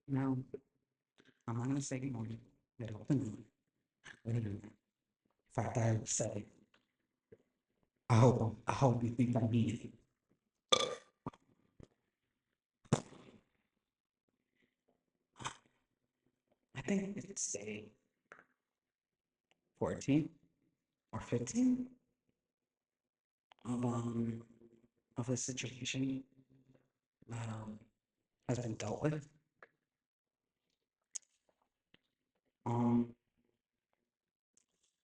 Now, I'm not gonna say good morning, good afternoon, good evening. In fact, I would say, I hope you think I mean it. I think it's day 14 or 15 of of the situation that has been dealt with. Um,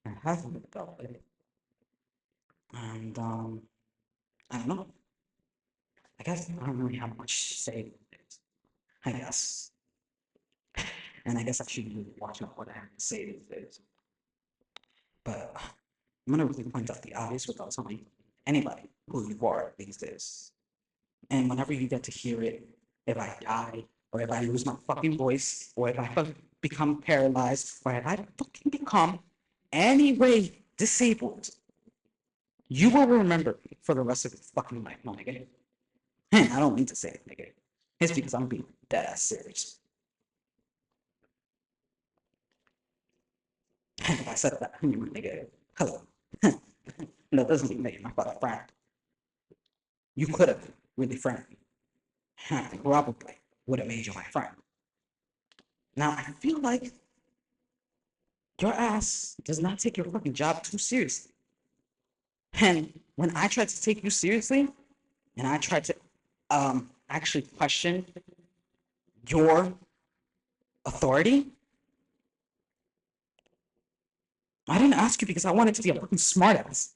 it hasn't been dealt with, and I don't know. I guess I don't really have much to say with it. I guess, and I guess I should be watching what I have to say these days. But I'm gonna really point out the obvious without telling anybody who you are these days. And whenever you get to hear it, if I die, or if I lose my fucking voice, or if I become paralyzed, or if I fucking become any way disabled, you will remember me for the rest of your fucking life, no nigga. And I don't mean to say it, nigga. It's because I'm being dead ass serious. And if I said that, you nigga, hello. That doesn't mean that you're my fucking friend. You could have really friended me. And I probably would have made you my friend. Now I feel like your ass does not take your fucking job too seriously. And when I tried to take you seriously, and I tried to actually question your authority, I didn't ask you because I wanted to be a fucking smartass.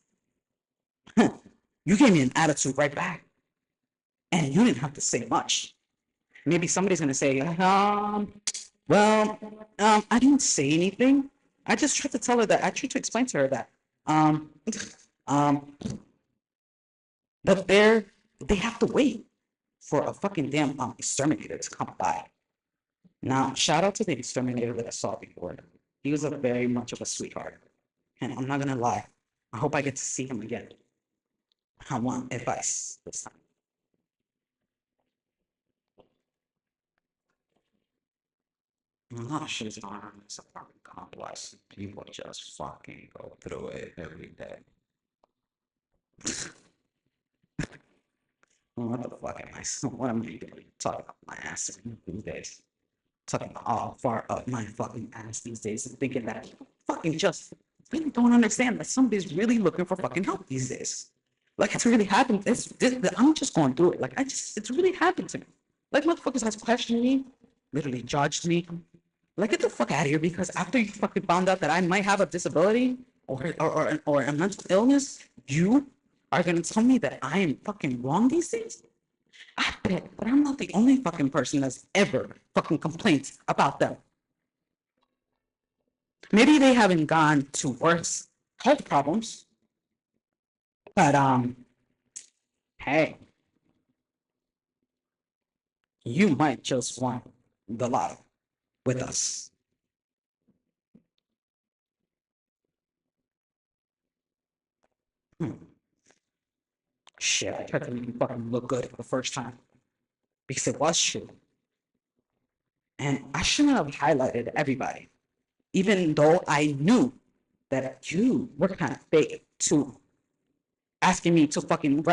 You gave me an attitude right back, and you didn't have to say much. Maybe somebody's gonna say, well, I didn't say anything. I just tried to tell her that. I tried to explain to her that, um, um, that they have to wait for a fucking damn exterminator to come by. Now, shout out to the exterminator that I saw before. He was a very much of a sweetheart, and I'm not gonna lie. I hope I get to see him again. I want advice this time. A lot of shit is going on in this apartment complex. People just fucking go through it every day. What the fuck am I? What am I doing? Talking about my ass these days. Talking about how far up my fucking ass these days and thinking that I fucking just really don't understand that somebody's really looking for fucking help these days. Like it's really happened. I'm just going through it. Like it's really happened to me. Like motherfuckers has questioned me, literally judged me. Like get the fuck out of here because after you fucking found out that I might have a disability or a mental illness, you are gonna tell me that I am fucking wrong these days? I bet, but I'm not the only fucking person that's ever fucking complained about them. Maybe they haven't gone to worse health problems, but hey, you might just want the lotto with us. Hmm. Shit, I tried to make you fucking look good for the first time because it was true. And I shouldn't have highlighted everybody, even though I knew that you were kind of fake too, asking me to fucking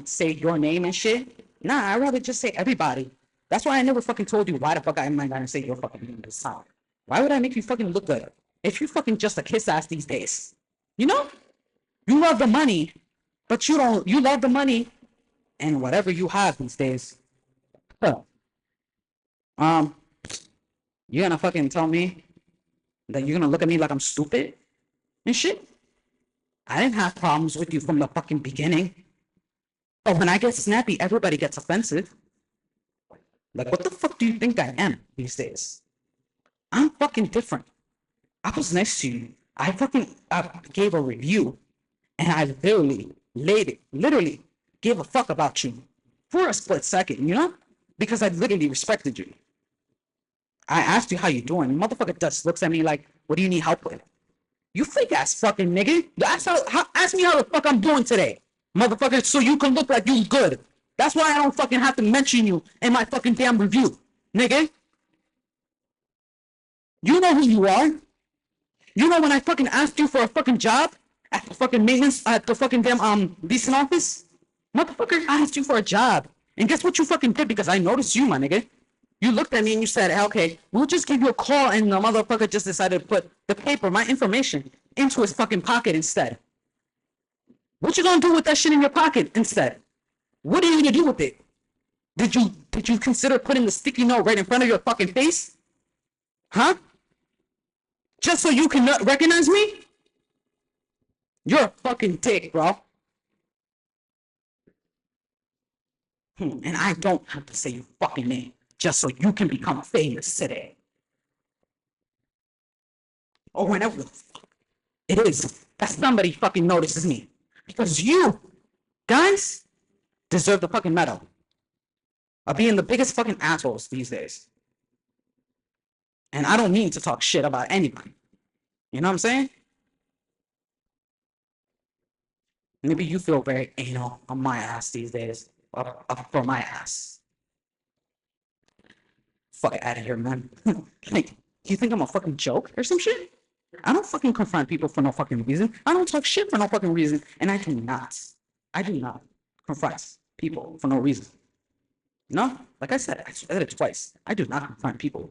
say your name and shit. Nah, I'd rather just say everybody. That's why I never fucking told you why the fuck am I gonna say your fucking name this time. Why would I make you fucking look good if you fucking just a kiss ass these days? You know, you love the money, but you don't. You love the money and whatever you have these days. Huh. Um, you're gonna fucking tell me that you're gonna look at me like I'm stupid and shit? I didn't have problems with you from the fucking beginning. But when I get snappy, everybody gets offensive. Like, what the fuck do you think I am these days? I'm fucking different. I was nice to you. I fucking gave a review and I literally gave a fuck about you for a split second, you know? Because I literally respected you. I asked you how you doing. Motherfucker just looks at me like, what do you need help with? You fake ass fucking nigga. Ask me how the fuck I'm doing today, motherfucker, so you can look like you good. That's why I don't fucking have to mention you in my fucking damn review, nigga. You know who you are. You know when I fucking asked you for a fucking job at the fucking maintenance at the fucking damn leasing office? Motherfucker, I asked you for a job. And guess what you fucking did? Because I noticed you, my nigga. You looked at me and you said, okay, we'll just give you a call, and the motherfucker just decided to put the paper, my information, into his fucking pocket instead. What you gonna do with that shit in your pocket instead? What are you gonna do with it? Did you consider putting the sticky note right in front of your fucking face? Huh? Just so you can recognize me? You're a fucking dick, bro. And I don't have to say your fucking name just so you can become famous today. Or whenever the fuck it is that somebody fucking notices me. Because you guys deserve the fucking medal of being the biggest fucking assholes these days. And I don't mean to talk shit about anybody. You know what I'm saying? Maybe you feel very anal on my ass these days. For my ass. Fuck out of here, man. Like, you think I'm a fucking joke or some shit? I don't fucking confront people for no fucking reason. I don't talk shit for no fucking reason. And I do not confront people for no reason. No, like I said it twice. I do not confront people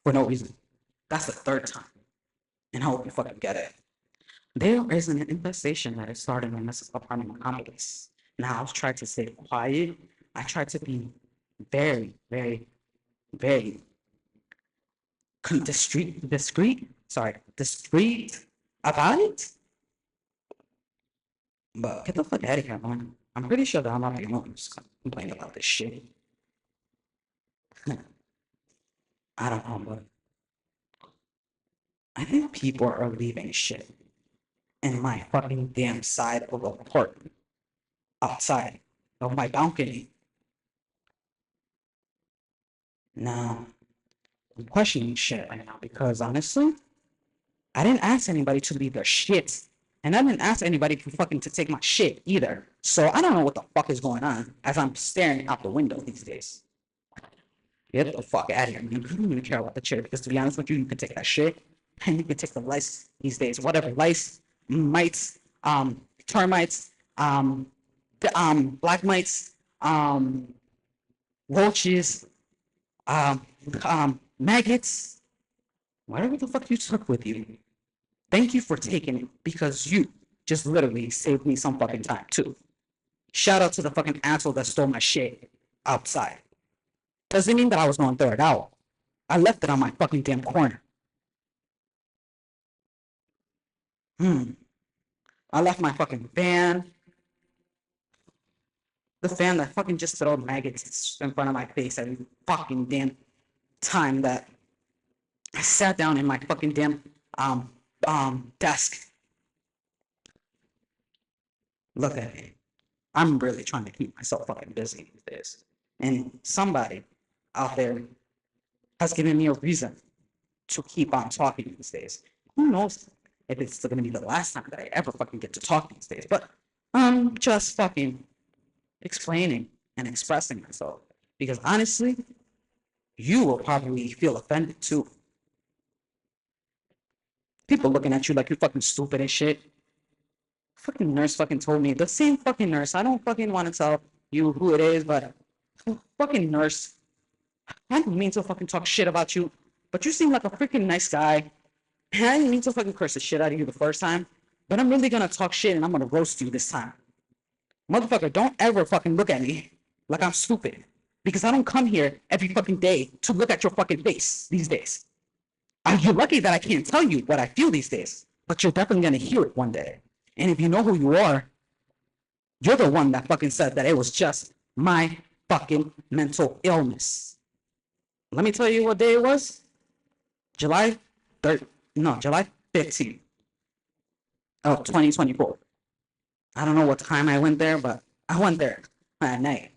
for no reason. That's the third time. And I hope you fucking get it. There is an infestation that is starting in this apartment complex. Now, I tried to stay quiet. I tried to be very, very, very discreet about it. But get the fuck out of here, man. I'm pretty sure that I'm not the only one who's complaining about this shit. I don't know, but I think people are leaving shit in my fucking damn side of the apartment, outside of my balcony. Now, I'm questioning shit right now because honestly, I didn't ask anybody to leave their shit. And I didn't ask anybody to take my shit either. So I don't know what the fuck is going on as I'm staring out the window these days. Get the fuck out of here, man. I don't even care about the shit because to be honest with you, you can take that shit and you can take the lice these days. Whatever lice, mites, termites, black mites, roaches, maggots, whatever the fuck you took with you. Thank you for taking it because you just literally saved me some fucking time too. Shout out to the fucking asshole that stole my shit outside. Doesn't mean that I was going to throw it out. I left it on my fucking damn corner. I left my fucking fan. The fan that fucking just throw maggots in front of my face every fucking damn time that I sat down in my fucking damn desk. Look at me. I'm really trying to keep myself fucking busy these days. And somebody out there has given me a reason to keep on talking these days. Who knows if it's still gonna be the last time that I ever fucking get to talk these days, but I'm just fucking explaining and expressing myself. Because honestly, you will probably feel offended too. People looking at you like you're fucking stupid and shit. Fucking nurse fucking told me, the same fucking nurse. I don't fucking want to tell you who it is, but fucking nurse. I didn't mean to fucking talk shit about you, but you seem like a freaking nice guy. And I didn't mean to fucking curse the shit out of you the first time, but I'm really gonna talk shit and I'm gonna roast you this time. Motherfucker, don't ever fucking look at me like I'm stupid. Because I don't come here every fucking day to look at your fucking face these days. You're lucky that I can't tell you what I feel these days, but you're definitely gonna hear it one day. And if you know who you are, you're the one that fucking said that it was just my fucking mental illness. Let me tell you what day it was. July 15th of 2024. I don't know what time I went there, but I went there at night.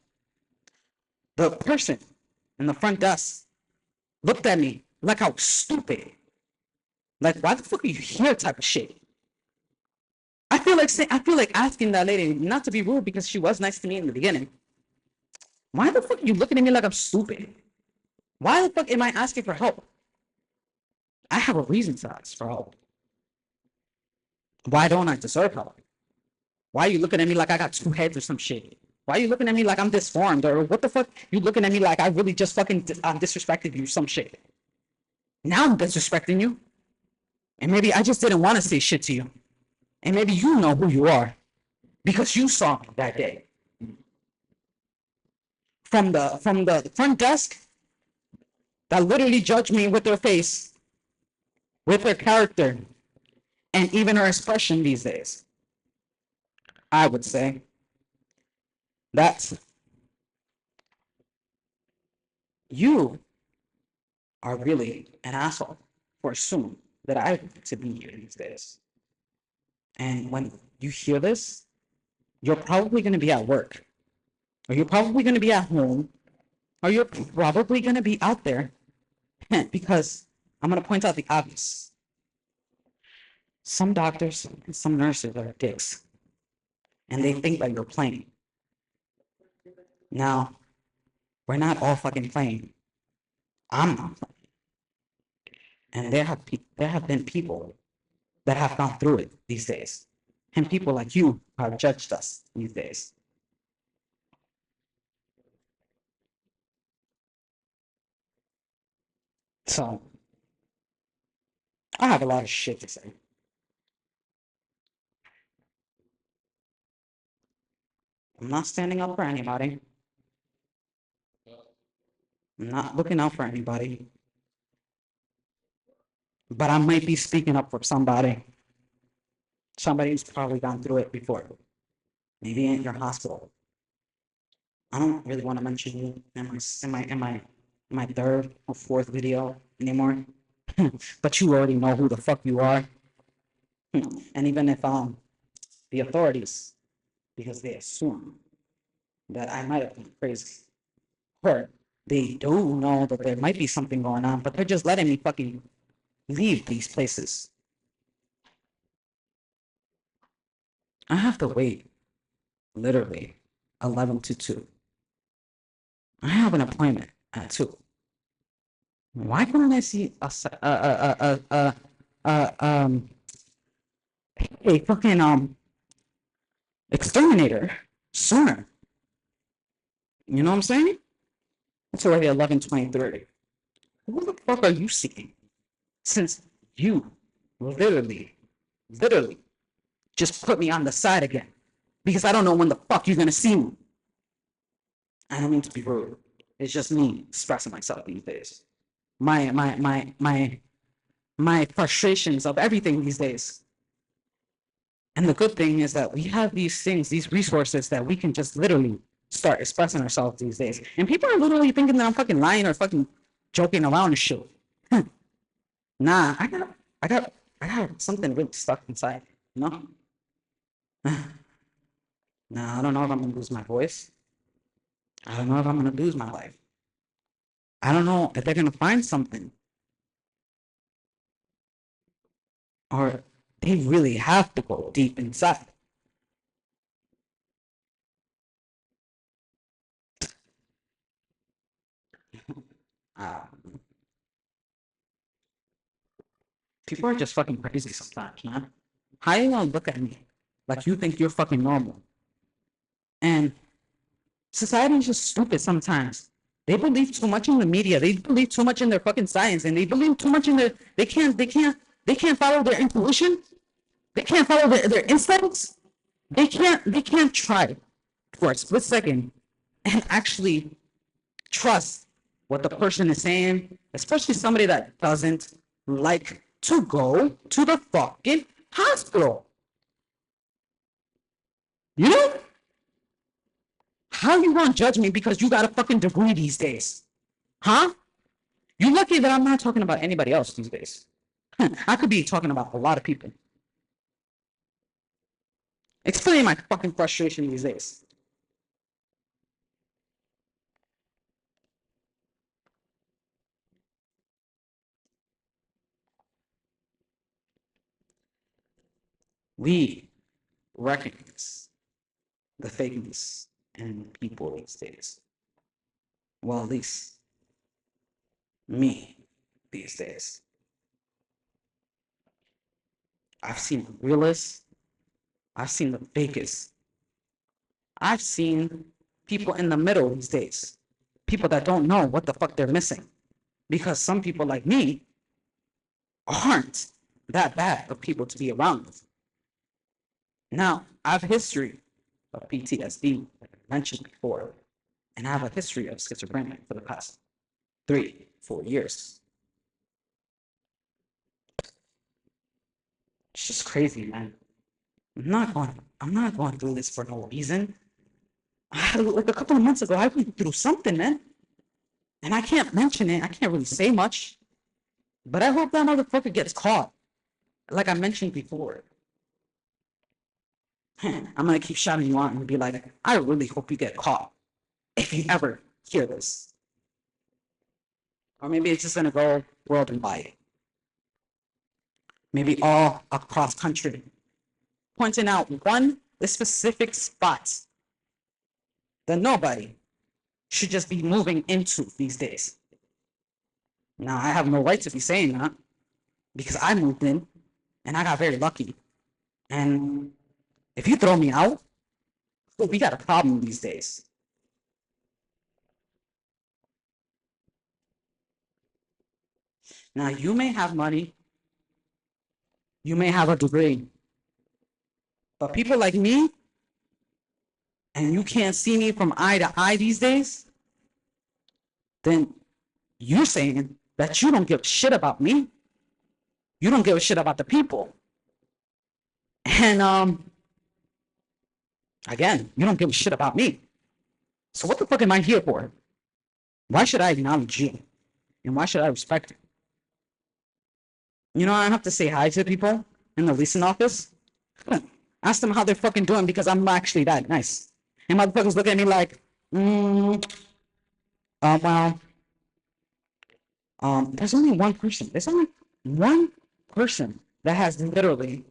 The person in the front desk looked at me like I was stupid. Like, why the fuck are you here type of shit? I feel like asking that lady, not to be rude because she was nice to me in the beginning. Why the fuck are you looking at me like I'm stupid? Why the fuck am I asking for help? I have a reason to ask for help. Why don't I deserve help? Why are you looking at me like I got two heads or some shit? Why are you looking at me like I'm disformed or what the fuck? You looking at me like I really just fucking disrespected you some shit. Now I'm disrespecting you. And maybe I just didn't want to say shit to you. And maybe you know who you are because you saw me that day. From the front desk that literally judged me with their face, with her character, and even her expression these days. I would say that you are really an asshole for assuming that I have to be here these days. And when you hear this, you're probably going to be at work, or you're probably going to be at home, or you're probably going to be out there because I'm going to point out the obvious. Some doctors and some nurses are dicks, and they think that you're playing. Now, we're not all fucking playing. I'm not playing. And there have been people that have gone through it these days. And people like you have judged us these days. So I have a lot of shit to say. I'm not standing up for anybody. I'm not looking out for anybody. But I might be speaking up for somebody. Somebody who's probably gone through it before. Maybe in your hospital. I don't really want to mention you in my third or fourth video anymore. But you already know who the fuck you are. And even if the authorities, because they assume that I might have been crazy, or they do know that there might be something going on, but they're just letting me fucking leave these places. I have to wait literally 11 to 2. I have an appointment at 2. Why couldn't I see a fucking exterminator sooner? You know what I'm saying? It's already 11:23. Who the fuck are you seeing? Since you literally just put me on the side again. Because I don't know when the fuck you're gonna see me. I don't mean to be rude. It's just me expressing myself these days. My frustrations of everything these days. And the good thing is that we have these things, these resources that we can just literally start expressing ourselves these days. And people are literally thinking that I'm fucking lying or fucking joking around and shit. Nah, I got something really stuck inside, you know? Nah, I don't know if I'm gonna lose my voice. I don't know if I'm gonna lose my life. I don't know if they're gonna find something. Or they really have to go deep inside. Um, People are just fucking crazy sometimes, man. How you gonna look at me like you think you're fucking normal? And society is just stupid sometimes. They believe too much in the media. They believe too much in their fucking science, and they believe too much in their. They can't follow their intuition. They can't follow their instincts. They can't try for a split second and actually trust what the person is saying, especially somebody that doesn't like to go to the fucking hospital. You know? How you gonna judge me because you got a fucking degree these days? Huh? You lucky that I'm not talking about anybody else these days. I could be talking about a lot of people. Explain my fucking frustration these days. We recognize the fakeness in people these days. Well, at least me these days. I've seen the realest. I've seen the fakest. I've seen people in the middle these days. People that don't know what the fuck they're missing. Because some people like me aren't that bad of people to be around with. Now, I have a history of PTSD, like I mentioned before, and I have a history of schizophrenia for the past 3-4 years. It's just crazy, man. I'm not going through this for no reason. Like a couple of months ago, I went through something, man. And I can't mention it. I can't really say much. But I hope that motherfucker gets caught. Like I mentioned before. I'm gonna keep shouting you out and be like, I really hope you get caught if you ever hear this. Or maybe it's just gonna go worldwide. Maybe all across country. Pointing out one specific spot that nobody should just be moving into these days. Now, I have no right to be saying that because I moved in and I got very lucky. And if you throw me out, we got a problem these days. Now, you may have money, you may have a degree, but people like me, and you can't see me from eye to eye these days, then you're saying that you don't give a shit about me. You don't give a shit about the people. And again, you don't give a shit about me. So what the fuck am I here for? Why should I acknowledge you? And why should I respect you? You know, I have to say hi to people in the leasing office. Ask them how they're fucking doing because I'm actually that nice. And motherfuckers look at me like, well, there's only one person. There's only one person that has literally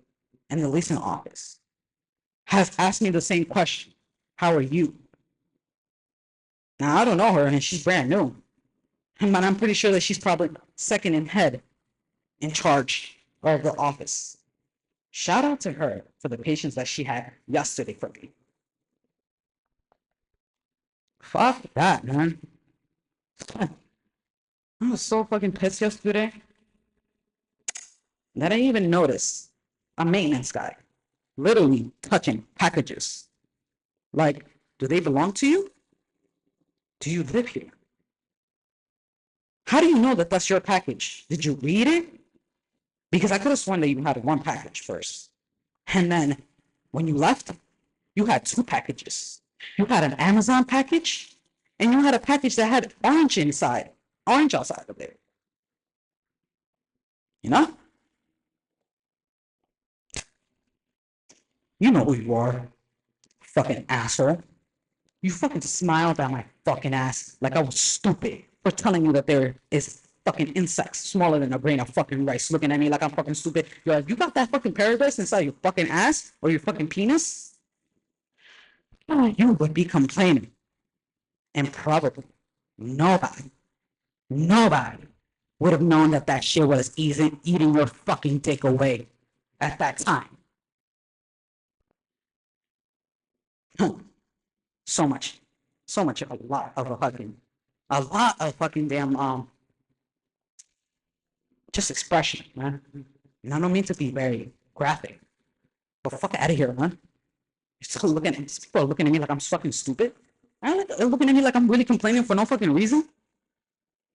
in the leasing office has asked me the same question. How are you? Now, I don't know her and she's brand new. But I'm pretty sure that she's probably second in head in charge of the office. Shout out to her for the patience that she had yesterday for me. Fuck that, man. I was so fucking pissed yesterday that I even noticed a maintenance guy literally touching packages. Like, do they belong to you? Do you live here? How do you know that that's your package? Did you read it? Because I could have sworn that you had one package first. And then when you left, you had two packages. You had an Amazon package, and you had a package that had orange inside, orange outside of it. You know? You know who you are, fucking asshole. You fucking smiled at my fucking ass like I was stupid for telling you that there is fucking insects smaller than a grain of fucking rice looking at me like I'm fucking stupid. You're like, you got that fucking paradise inside your fucking ass or your fucking penis? You would be complaining. And probably nobody would have known that that shit was eating your fucking dick away at that time. So much, a lot of fucking damn just expression, man. And I don't mean to be very graphic, but fuck out of here, man. People are looking at me like I'm fucking stupid. They're looking at me like I'm really complaining for no fucking reason.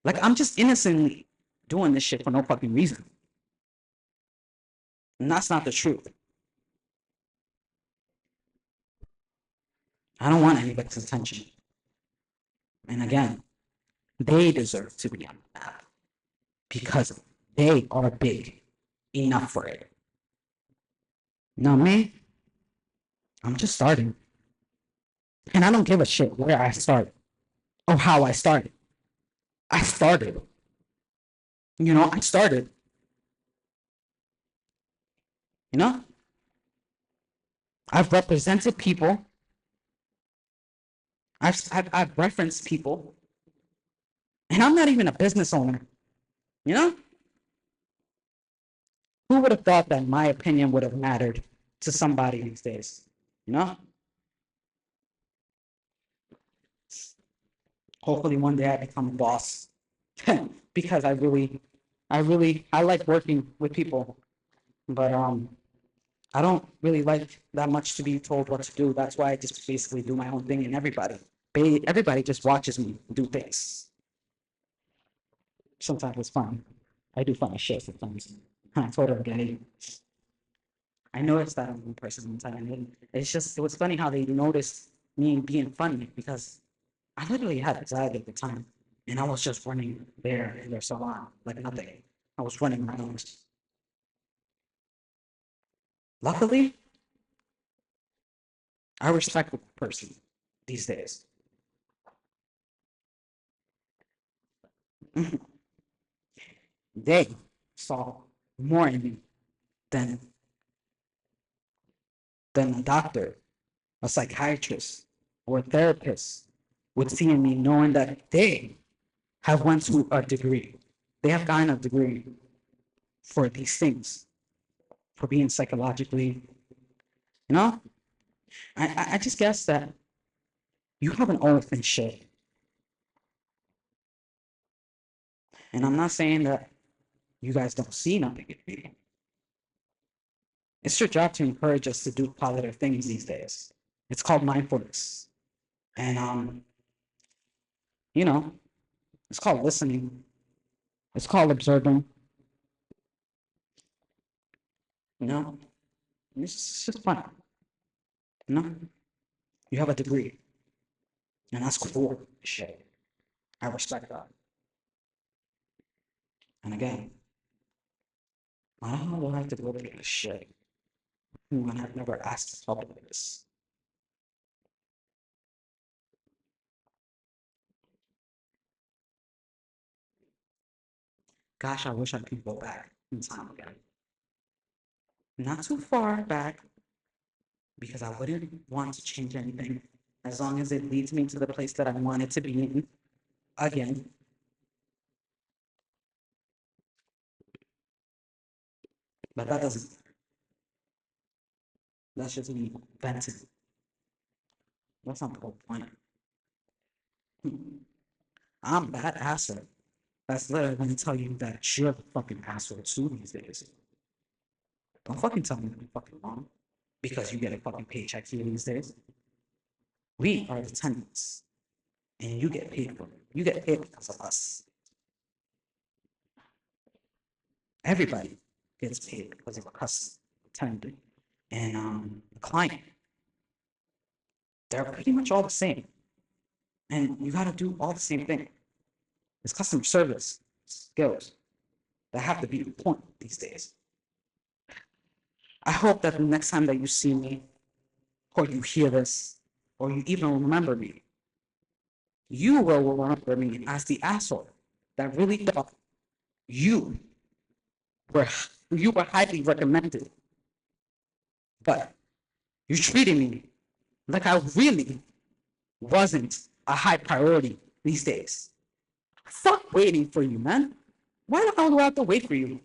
Like I'm just innocently doing this shit for no fucking reason. And that's not the truth. I don't want anybody's attention. And again, they deserve to be on the map because they are big enough for it. Now me, I'm just starting. And I don't give a shit where I start or how I started. I started. You know, I started. You know? I've represented people. I've referenced people. And I'm not even a business owner. You know? Who would have thought that my opinion would have mattered to somebody these days? You know? Hopefully one day I become a boss because I like working with people, but I don't really like that much to be told what to do. That's why I just basically do my own thing, and everybody just watches me do things. Sometimes it's fun. I do funny shit sometimes. I totally get it. I noticed that I'm in person one time, and it was funny how they noticed me being funny because I literally had anxiety at the time, and I was just running there in their salon like nothing. I was running around. Luckily, I respect the person these days. They saw more in me than a doctor, a psychiatrist, or a therapist would see in me, knowing that they have went to a degree. They have gotten a degree for these things, for being psychologically, you know. I just guess that you have an oath and shit. And I'm not saying that you guys don't see nothing in me. It's your job to encourage us to do positive things these days. It's called mindfulness. And you know, it's called listening. It's called observing. You know, it's just fun. You know, you have a degree, and that's cool. Shit, I respect that. And again, I don't know what I have to go through this shit when I've never asked help like this. Gosh, I wish I could go back in time again. Not too far back, because I wouldn't want to change anything as long as it leads me to the place that I wanted to be in again. But that doesn't, that's just me venting. That's not the whole point. I'm that asshole. That's literally going to tell you that you're the fucking asshole too these days. Don't fucking tell me that I'm fucking wrong because you get a fucking paycheck here these days. We are the tenants and you get paid for it. You get paid because of us. Everybody gets paid because of a customer, tenant, and the client. They're pretty much all the same. And you got to do all the same thing. It's customer service skills that have to be on point these days. I hope that the next time that you see me, or you hear this, or you even remember me, you will remember me as the asshole that really thought you were highly recommended, but you treated me like I really wasn't a high priority these days. Fuck waiting for you, man. Why the hell do I have to wait for you?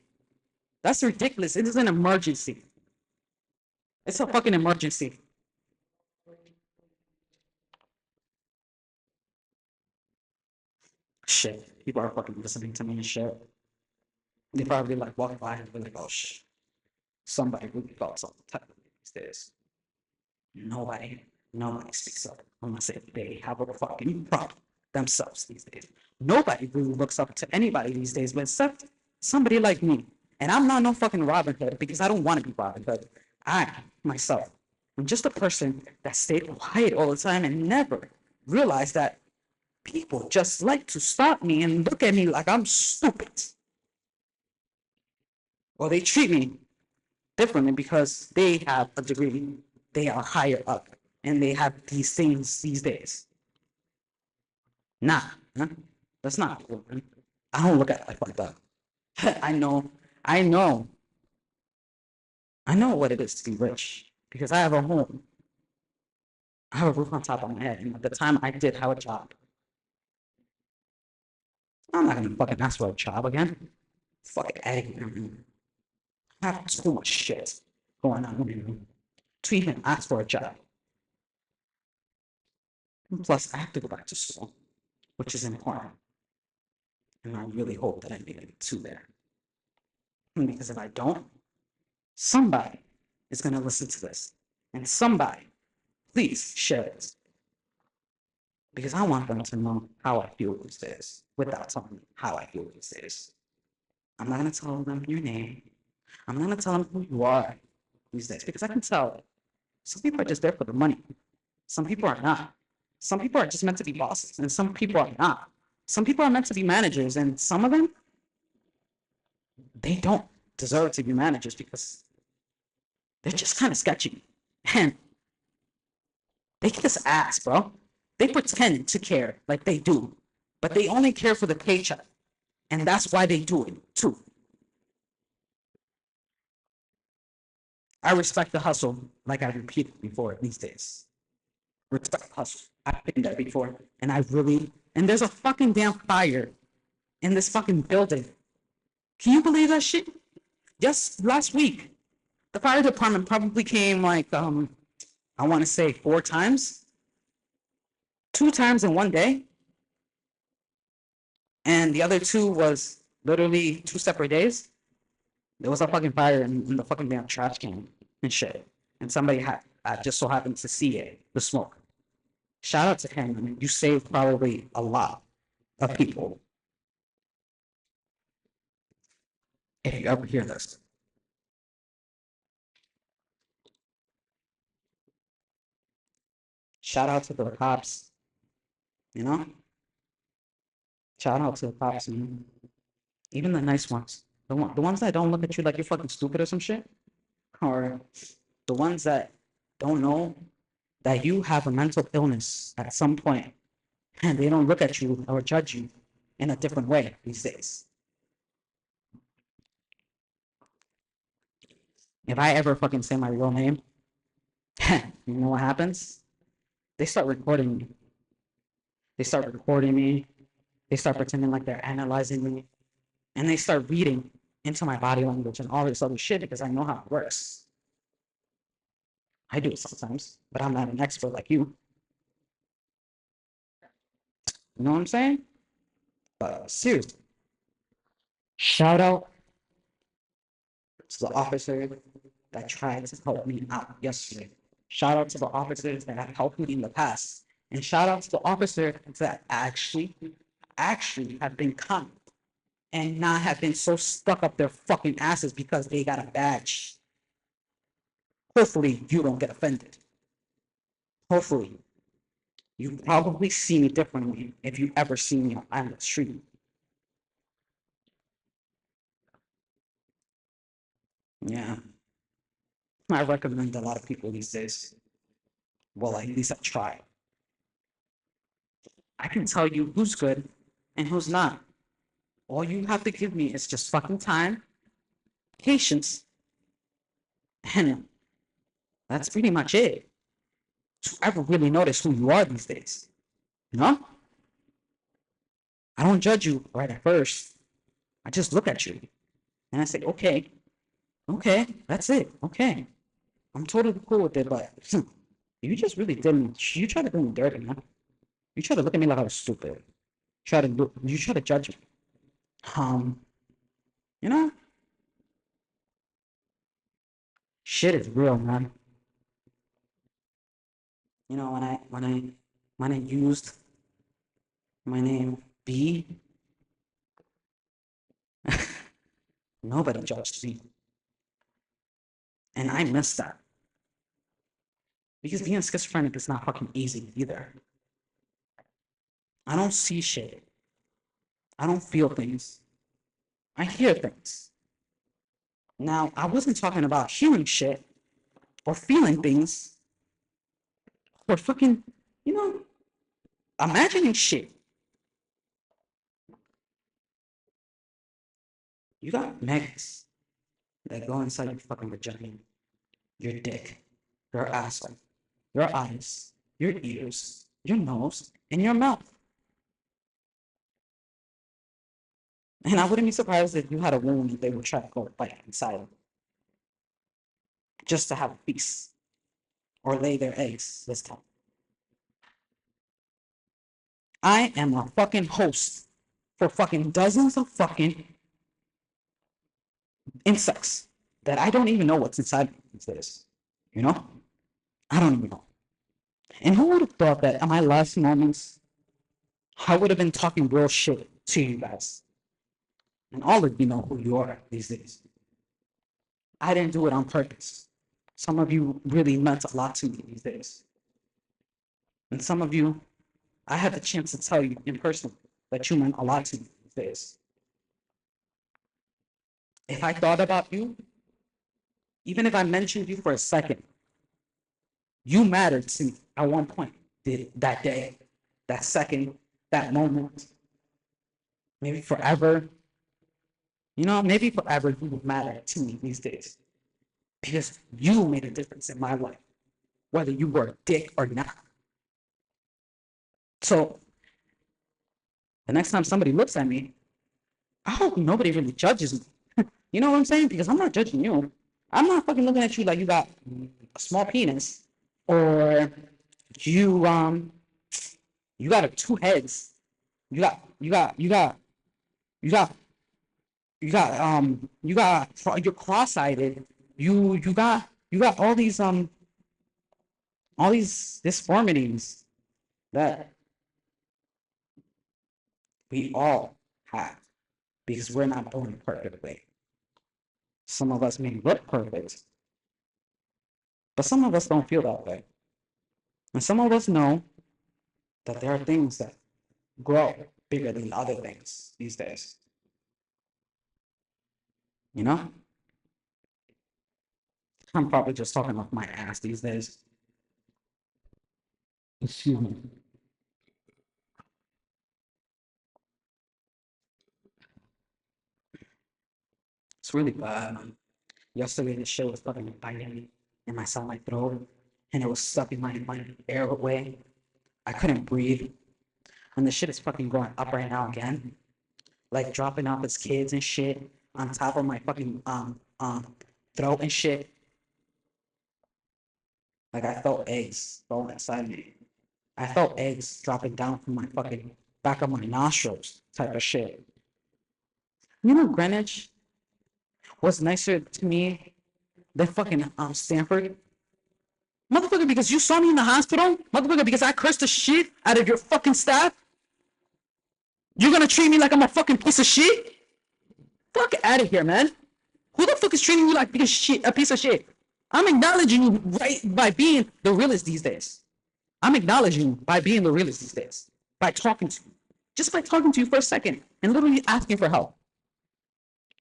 That's ridiculous. It is an emergency. It's a fucking emergency. Shit. People are fucking listening to me and shit. They probably like walk by and be like, oh shit. Somebody really felt something type of these days. Nobody, nobody speaks up unless if they have a fucking problem themselves these days. Nobody really looks up to anybody these days, but except somebody like me. And I'm not no fucking Robin Hood because I don't want to be Robin Hood. I, myself, I'm just a person that stayed quiet all the time and never realized that people just like to stop me and look at me like I'm stupid. Or they treat me differently because they have a degree, they are higher up, and they have these things these days. Nah, huh? That's not cool, man. I don't look at life like that. I know, I know, I know what it is to be rich because I have a home. I have a roof on top of my head, and at the time I did have a job. I'm not gonna fucking ask for a job again. Fucking out of here. I have too much shit going on to even ask for a job. And plus, I have to go back to school, which is important. And I really hope that I make it to there. Because if I don't, somebody is going to listen to this. And somebody, please share it. Because I want them to know how I feel these days without telling them how I feel these days. I'm not going to tell them your name. I'm not going to tell them who you are these days because I can tell some people are just there for the money. Some people are not. Some people are just meant to be bosses, and some people are not. Some people are meant to be managers, and some of them, they don't deserve to be managers because they're just kind of sketchy. And they just ask, bro. They pretend to care like they do, but they only care for the paycheck. And that's why they do it too. I respect the hustle, like I repeated before these days. Respect the hustle. I've been there before, and I really, and there's a fucking damn fire in this fucking building. Can you believe that shit? Just last week, the fire department probably came like I want to say 4 times, 2 times in one day, and the other two was literally 2 separate days. There was a fucking fire in the fucking damn trash can and shit, and somebody had just so happened to see it, the smoke. Shout out to him. I mean, you saved probably a lot of people if you ever hear this. Shout out to the cops, you know? Shout out to the cops, man. Even the nice ones. The ones that don't look at you like you're fucking stupid or some shit. Or the ones that don't know that you have a mental illness at some point and they don't look at you or judge you in a different way these days. If I ever fucking say my real name, you know what happens? They start recording me. They start recording me. They start pretending like they're analyzing me. And they start reading into my body language and all this other shit because I know how it works. I do it sometimes, but I'm not an expert like you. You know what I'm saying? But seriously, shout out to the officer that tried to help me out yesterday. Shout out to the officers that have helped me in the past. And shout out to the officers that actually have been kind and not have been so stuck up their fucking asses because they got a badge. Hopefully you don't get offended. Hopefully. You probably see me differently if you ever see me on the street. Yeah. I recommend a lot of people these days. Well, at least I try. I can tell you who's good and who's not. All you have to give me is just fucking time, patience, and that's pretty much it. To ever really notice who you are these days. You know? I don't judge you right at first. I just look at you and I say, okay, that's it. Okay. I'm totally cool with it, but you just really didn't. You tried to do me dirty, man. You try to look at me like I was stupid. You try to judge me. Um, you know, shit is real, man. You know, when I used my name B, nobody judged me, and I missed that because being schizophrenic is not fucking easy either. I don't see shit. I don't feel things. I hear things. Now, I wasn't talking about hearing shit or feeling things or fucking, you know, imagining shit. You got maggots that go inside your fucking vagina, your dick, your asshole, your eyes, your ears, your nose, and your mouth. And I wouldn't be surprised if you had a wound that they would try to go bite inside of. just to have a piece or lay their eggs this time. I am a fucking host for fucking dozens of fucking insects that I don't even know what's inside these days. You know? I don't even know. And who would have thought that at my last moments, I would have been talking real shit to you guys? And all of you know who you are these days. I didn't do it on purpose. Some of you really meant a lot to me these days. And some of you, I had the chance to tell you in person that you meant a lot to me these days. If I thought about you, even if I mentioned you for a second, you mattered to me at one point, did that day, that second, that moment, maybe forever. You know, maybe forever you would matter to me these days because you made a difference in my life, whether you were a dick or not. So the next time somebody looks at me, I hope nobody really judges me. You know what I'm saying? Because I'm not judging you. I'm not fucking looking at you like you got a small penis or you got two heads. You got you got you got you got you're cross-eyed. You got all these disformities that we all have because we're not born perfectly. Some of us may look perfect, but some of us don't feel that way. And some of us know that there are things that grow bigger than other things these days. You know? I'm probably just talking off my ass these days. Excuse me. It's really bad, man. Yesterday, the shit was fucking biting me in my side throat, and it was sucking my airway. I couldn't breathe, and the shit is fucking going up right now again, like dropping off its kids and shit on top of my fucking throat and shit. Like I felt eggs falling inside me. I felt eggs dropping down from my fucking back of my nostrils, type of shit. You know, Greenwich was nicer to me than fucking Stanford. Motherfucker, because you saw me in the hospital? Motherfucker, because I cursed the shit out of your fucking staff? You're gonna treat me like I'm a fucking piece of shit? Fuck out of here, man. Who the fuck is treating you like a piece of shit? I'm acknowledging you right by being the realest these days. I'm acknowledging you by being the realest these days. By talking to you. Just by talking to you for a second and literally asking for help.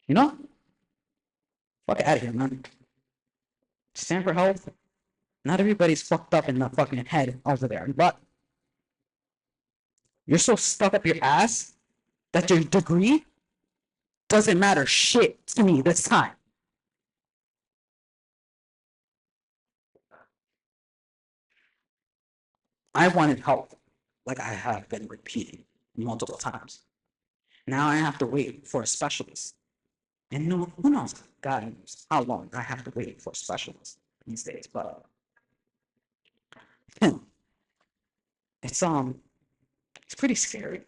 You know? Fuck out of here, man. Stanford Health. Not everybody's fucked up in the fucking head over there, but you're so stuck up your ass that your degree doesn't matter shit to me this time. I wanted help, like I have been repeating multiple times. Now I have to wait for a specialist. And no, who knows, God knows how long I have to wait for a specialist these days, but it's it's pretty scary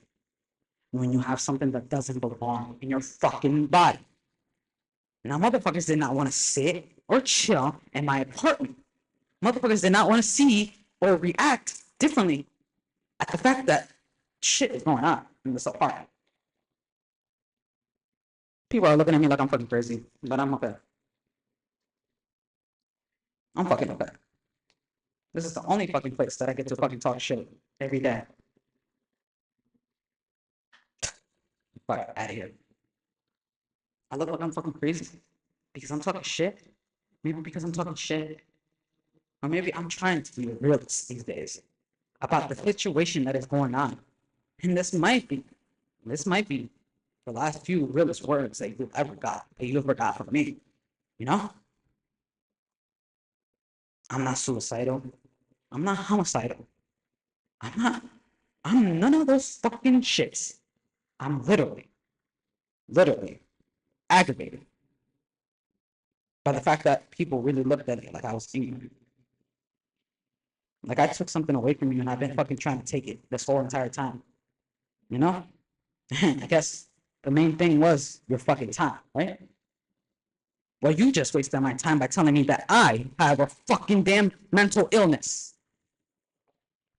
when you have something that doesn't belong in your fucking body. Now, motherfuckers did not want to sit or chill in my apartment. Motherfuckers did not want to see or react differently at the fact that shit is going on in this apartment. People are looking at me like I'm fucking crazy, but I'm okay. I'm fucking okay. This is the only fucking place that I get to fucking talk shit every day. Fuck out of here. I look like I'm fucking crazy because I'm talking shit. Maybe because I'm talking shit. Or maybe I'm trying to be a realist these days about the situation that is going on. And this might be the last few realest words that you ever got from me. You know? I'm not suicidal. I'm not homicidal. I'm none of those fucking shits. I'm literally aggravated by the fact that people really looked at it like I was ignorant. Like I took something away from you and I've been fucking trying to take it this whole entire time. You know? I guess the main thing was your fucking time, right? Well, you just wasted my time by telling me that I have a fucking damn mental illness.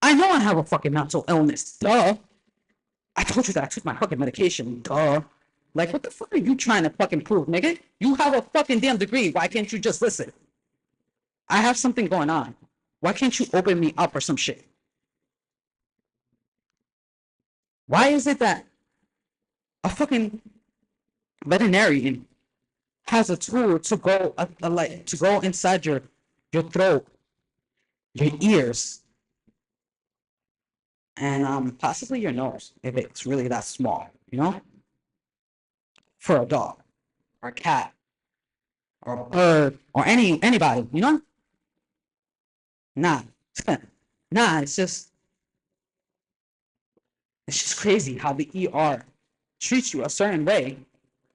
I know I have a fucking mental illness. Duh. I told you that I took my fucking medication. Duh. Like, what the fuck are you trying to fucking prove, nigga? You have a fucking damn degree. Why can't you just listen? I have something going on. Why can't you open me up or some shit? Why is it that a fucking veterinarian has a tool to go like to go inside your throat, your ears, and possibly your nose if it's really that small, you know? For a dog or a cat or a bird or anybody, you know? Nah. Nah, it's just crazy how the ER treats you a certain way,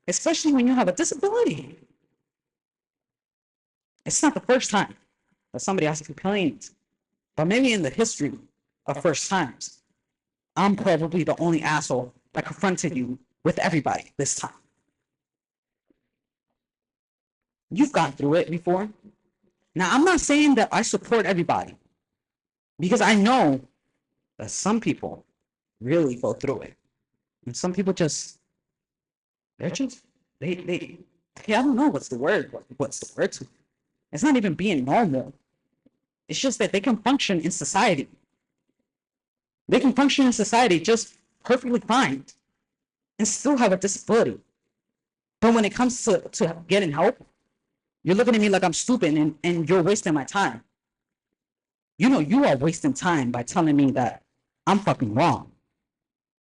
especially when you have a disability. It's not the first time that somebody has complained, but maybe in the history of first times, I'm probably the only asshole that confronted you with everybody this time. You've gone through it before. Now, I'm not saying that I support everybody because I know that some people really go through it. And some people just, they're just, they I don't know what's the word. What's the word? It's not even being normal. It's just that they can function in society. They can function in society just perfectly fine and still have a disability. But when it comes to getting help, you're looking at me like I'm stupid and you're wasting my time. You know you are wasting time by telling me that I'm fucking wrong.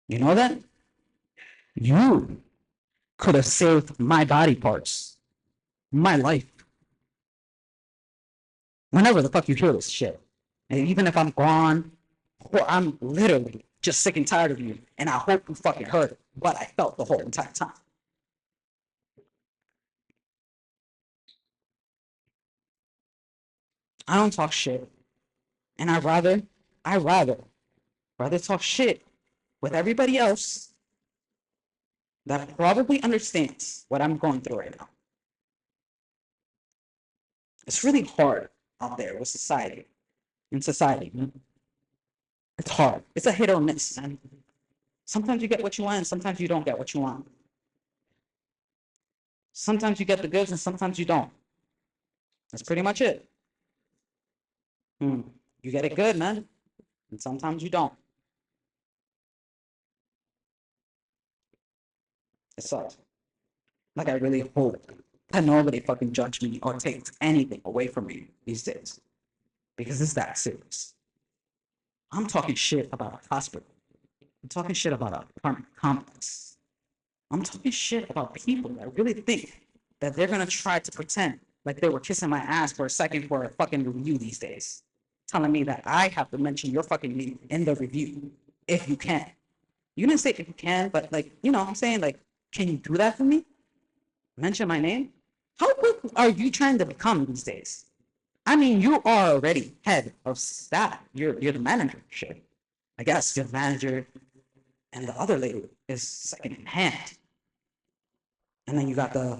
You know that? You could have saved my body parts, my life. Whenever the fuck you hear this shit. And even if I'm gone, or I'm literally just sick and tired of you, and I hope you fucking heard what I felt the whole entire time. I don't talk shit. And I rather talk shit with everybody else that probably understands what I'm going through right now. It's really hard out there with society. In society, man. It's hard. It's a hit or miss, man. Sometimes you get what you want, and sometimes you don't get what you want. Sometimes you get the goods, and sometimes you don't. That's pretty much it. You get it good, man, and sometimes you don't. It sucks. Like I really hope that nobody fucking judge me or takes anything away from me these days, because it's that serious. I'm talking shit about a hospital. I'm talking shit about an apartment complex. I'm talking shit about people that really think that they're gonna try to pretend like they were kissing my ass for a second for a fucking review these days, telling me that I have to mention your fucking name in the review if you can. You didn't say if you can, but like, you know, I'm saying like, can you do that for me? Mention my name? How quick are you trying to become these days? I mean, you are already head of staff. You're the manager. Shit. I guess you're the manager, and the other lady is second in hand. And then you got the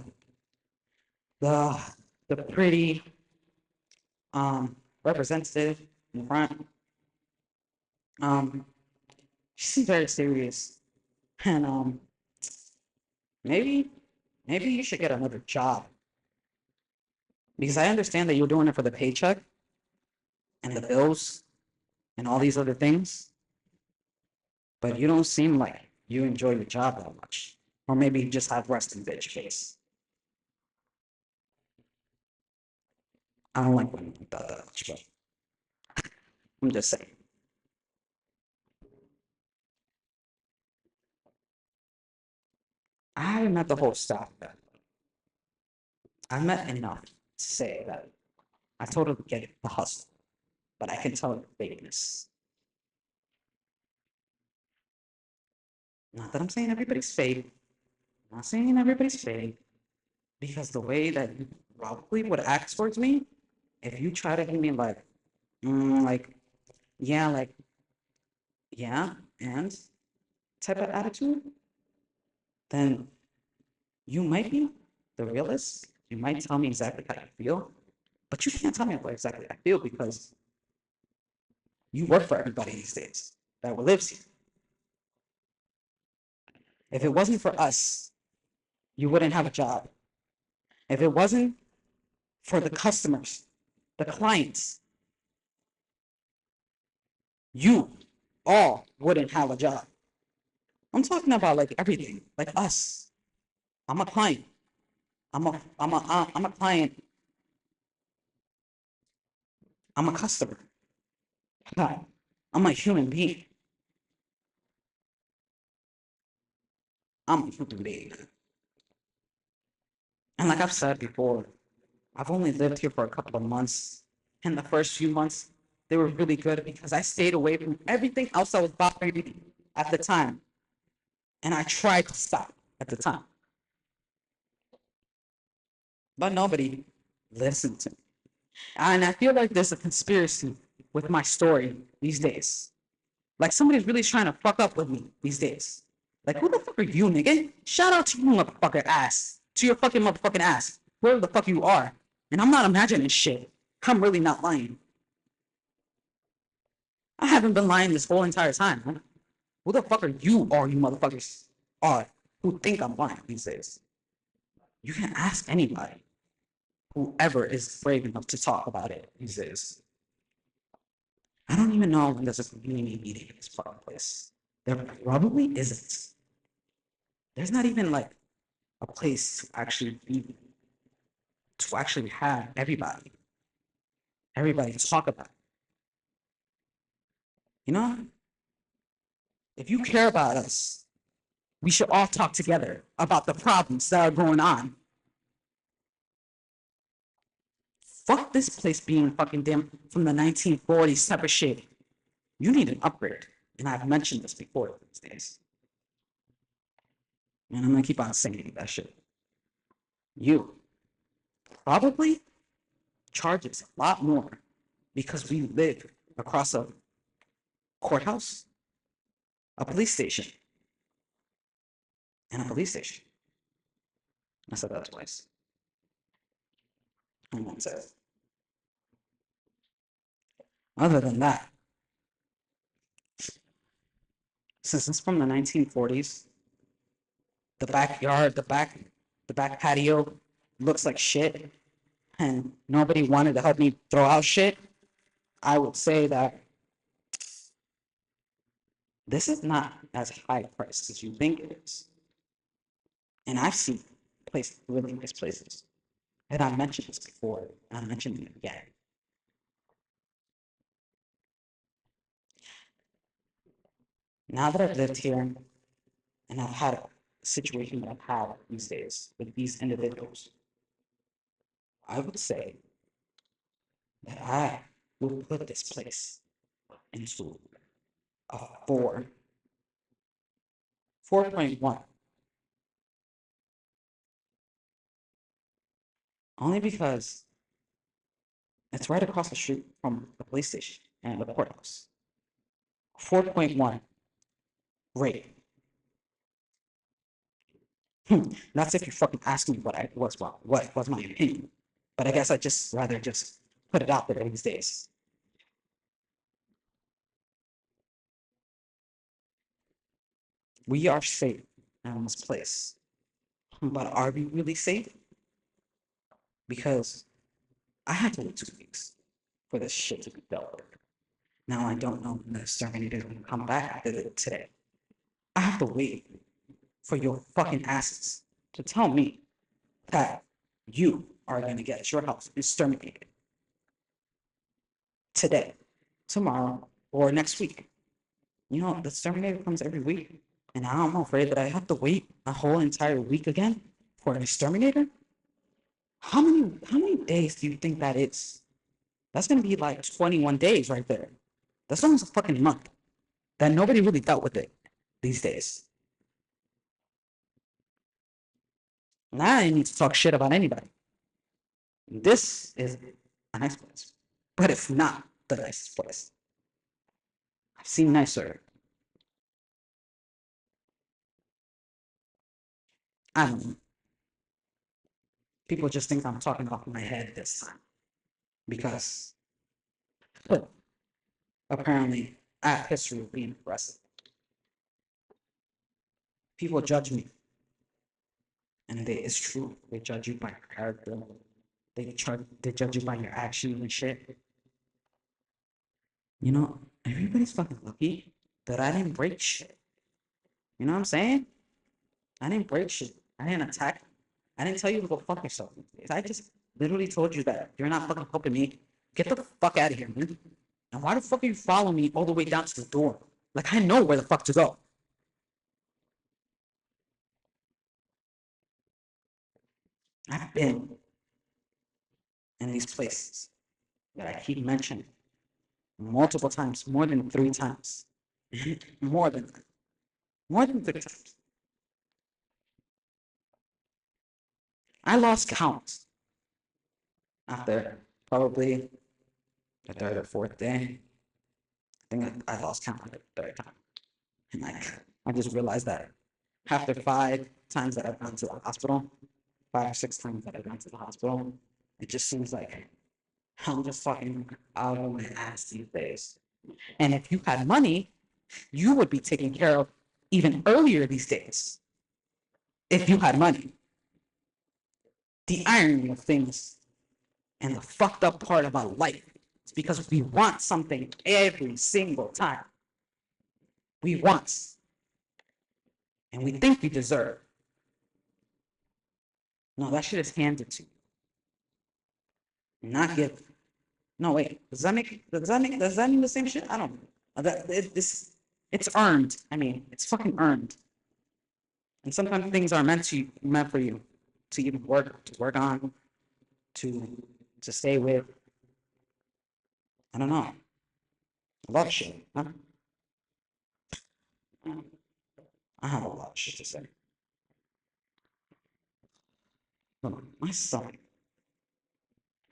the pretty representative in the front. She seems very serious, and maybe maybe you should get another job because I understand that you're doing it for the paycheck and the bills and all these other things, but you don't seem like you enjoy your job that much, or maybe you just have resting bitch face. I don't like when you thought that much, but I'm just saying. I haven't met the whole staff yet. I've met enough to say that I totally get it, the hustle, but I can tell the fakeness. Not that I'm saying everybody's fake. I'm not saying everybody's fake because the way that probably would act towards me if you try to hit me like, yeah, like, yeah, and type of attitude, then you might be the realist. You might tell me exactly how you feel, but you can't tell me what exactly I feel because you work for everybody these days that lives here. If it wasn't for us, you wouldn't have a job. If it wasn't for the customers, the clients, you all wouldn't have a job. I'm talking about like everything, like us. I'm a client. I'm a client. I'm a customer. I'm a human being. I'm a human being. And like I've said before, I've only lived here for a couple of months. And the first few months, they were really good because I stayed away from everything else that was bothering me at the time. And I tried to stop at the time. But nobody listened to me. And I feel like there's a conspiracy with my story these days. Like somebody's really trying to fuck up with me these days. Like, who the fuck are you, nigga? Shout out to you, motherfucker ass. To your fucking motherfucking ass. Whoever the fuck you are. And I'm not imagining shit. I'm really not lying. I haven't been lying this whole entire time. Huh? Who the fuck are you, all you motherfuckers are who think I'm lying these days? You can ask anybody, whoever is brave enough to talk about it these days. I don't even know when there's a community meeting in this fucking place. There probably isn't. There's not even like a place to actually have everybody talk about it. You know, if you care about us, we should all talk together about the problems that are going on. Fuck this place being fucking damn from the 1940s type of shit. You need an upgrade. And I've mentioned this before these days. And I'm gonna keep on saying that shit. You probably charges a lot more because we live across a courthouse, a police station, and a police station. I said that twice. And one said. Other than that, since it's from the 1940s, the backyard, the back patio looks like shit, and nobody wanted to help me throw out shit. I would say that this is not as high priced as you think it is. And I've seen places, really nice places. And I mentioned this before, and I mentioned it again. Now that I've lived here and I've had a situation that I've had these days with these individuals, I would say that I will put this place into a 4.1. Only because it's right across the street from the police station and the courthouse. 4.1 rate. That's if you fucking ask me what was my opinion. But I guess I just rather just put it out there these days. We are safe in this place. But are we really safe? Because I had to wait 2 weeks for this shit to be dealt with. Now I don't know when the exterminator is gonna come back today. I have to wait for your fucking asses to tell me that you are gonna get your house exterminated today, tomorrow, or next week. You know, the exterminator comes every week, and I'm afraid that I have to wait a whole entire week again for an exterminator. How many days do you think that is? That's gonna be like 21 days right there. That's almost a fucking month that nobody really dealt with it these days. Now I need to talk shit about anybody. This is a nice place, but it's not the nicest place. I've seen nicer. I don't know. People just think I'm talking off my head this time because apparently I have history of being aggressive. People judge me, and it's true. They judge you by your character. They judge you by your actions and shit. You know, everybody's fucking lucky that I didn't break shit. You know what I'm saying? I didn't break shit. I didn't attack. I didn't tell you to go fuck yourself. I just literally told you that you're not fucking helping me. Get the fuck out of here, man. And why the fuck are you following me all the way down to the door? Like I know where the fuck to go. I've been in these places that I keep mentioning multiple times, more than 3 times. more than more than 3 times. I lost count after probably the third or fourth day. I think I lost count on the third time. And like I just realized that after 5 times that I've gone to the hospital, 5 or 6 times that I've gone to the hospital, it just seems like I'm just fucking out of my ass these days. And if you had money, you would be taken care of even earlier these days. If you had money. The irony of things and the fucked up part about life is because we want something every single time. We want. And we think we deserve. No, that shit is handed to you. Not given. No, wait. Does that mean the same shit? I don't know. It's earned. I mean, it's fucking earned. And sometimes things are meant for you to even work on, to stay with. I don't know. A lot of shit. I have a lot of shit to say. My stomach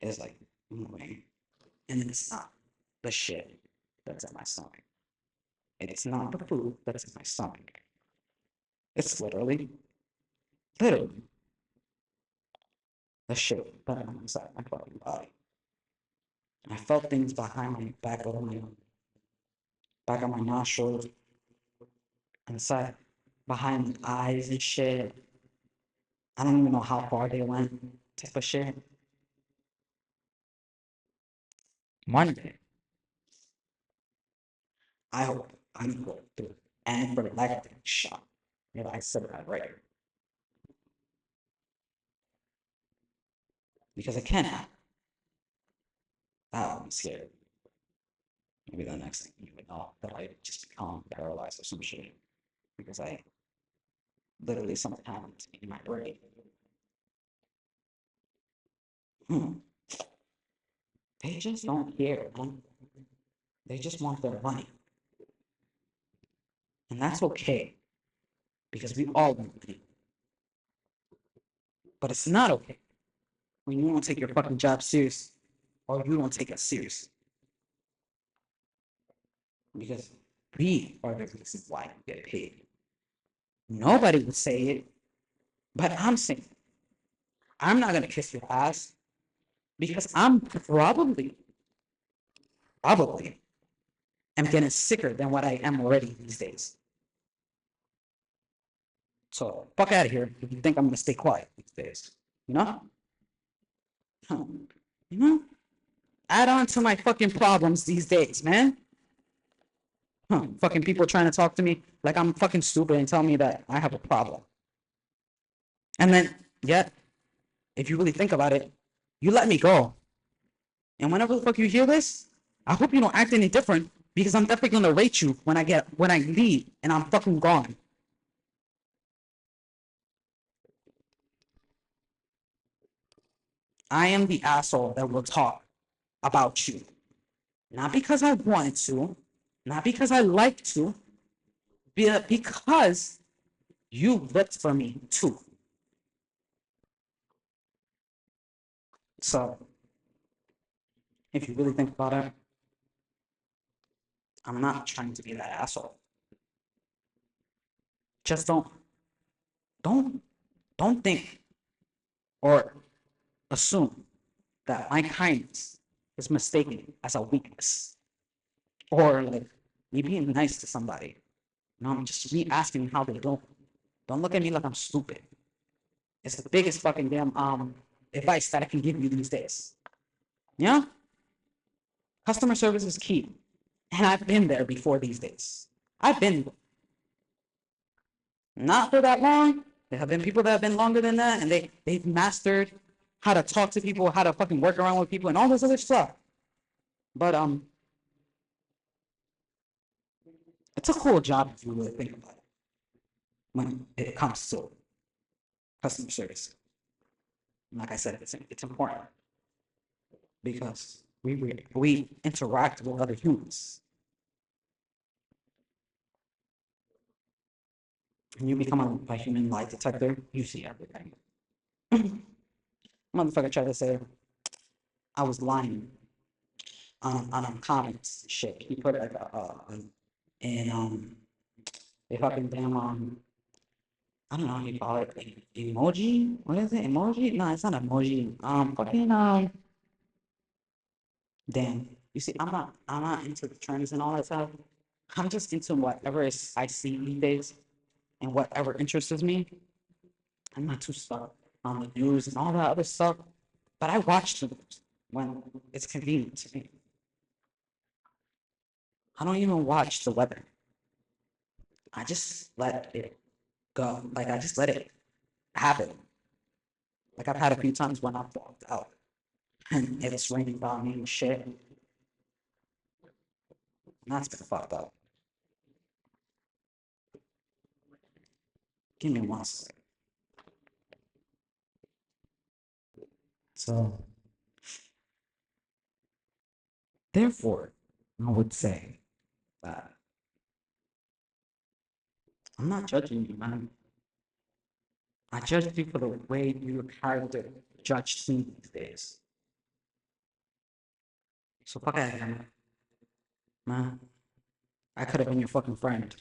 is like moving, and it's not the shit that's in my stomach. It's not the food that's in my stomach. It's literally the shit that I'm inside my fucking body. I felt things behind my back of my nostrils, inside behind my eyes and shit. I don't even know how far they went, type of shit. One day, I hope I'm going through an anaphylactic shock. You know, I said that right. Because it can happen. I'm scared. Maybe the next thing you would know that I just become paralyzed or some shit. Because I literally something happened in my brain. Hmm. They just don't care, man. They just want their money. And that's okay. Because we all want money. But it's not okay when you don't take your fucking job serious or you don't take it serious. Because we are the reason why you get paid. Nobody would say it, but I'm saying it. I'm not gonna kiss your ass because I'm probably am getting sicker than what I am already these days. So fuck out of here if you think I'm gonna stay quiet these days. You know? You know? Add on to my fucking problems these days, man. Fucking people trying to talk to me like I'm fucking stupid and tell me that I have a problem. And then, yet, if you really think about it, you let me go. And whenever the fuck you hear this, I hope you don't act any different because I'm definitely gonna rate you when I leave and I'm fucking gone. I am the asshole that will talk about you. Not because I wanted to, not because I like to, but because you looked for me too. So if you really think about it, I'm not trying to be that asshole. Just don't don't think or assume that my kindness is mistaken as a weakness or like me being nice to somebody. No, I'm just me asking how they doing. Don't look at me like I'm stupid. It's the biggest fucking damn advice that I can give you these days. Yeah, customer service is key, and I've been there before these days. I've been not for that long. There have been people that have been longer than that, and they've mastered how to talk to people, how to fucking work around with people, and all this other stuff. But it's a cool job if you really think about it when it comes to customer service. Like I said, it's important because we interact with other humans, and you become a human lie detector. You see everything. Motherfucker tried to say I was lying on comments shit. He put like in a fucking damn I don't know how you call it, like, emoji. What is it? Emoji? No, it's not emoji. Fucking damn. You see, I'm not into the trends and all that stuff. I'm just into whatever I see these days and whatever interests me. I'm not too stuck on the news and all that other stuff. But I watch the news when it's convenient to me. I don't even watch the weather. I just let it go. Like I just let it happen. Like I've had a few times when I've walked out and it's raining on me and shit. And that's been fucked up. Give me one second. So therefore, I would say that I'm not judging you, man. I judge you for the way you character judge me these days. So fuck out of here, man. I could have been your fucking friend.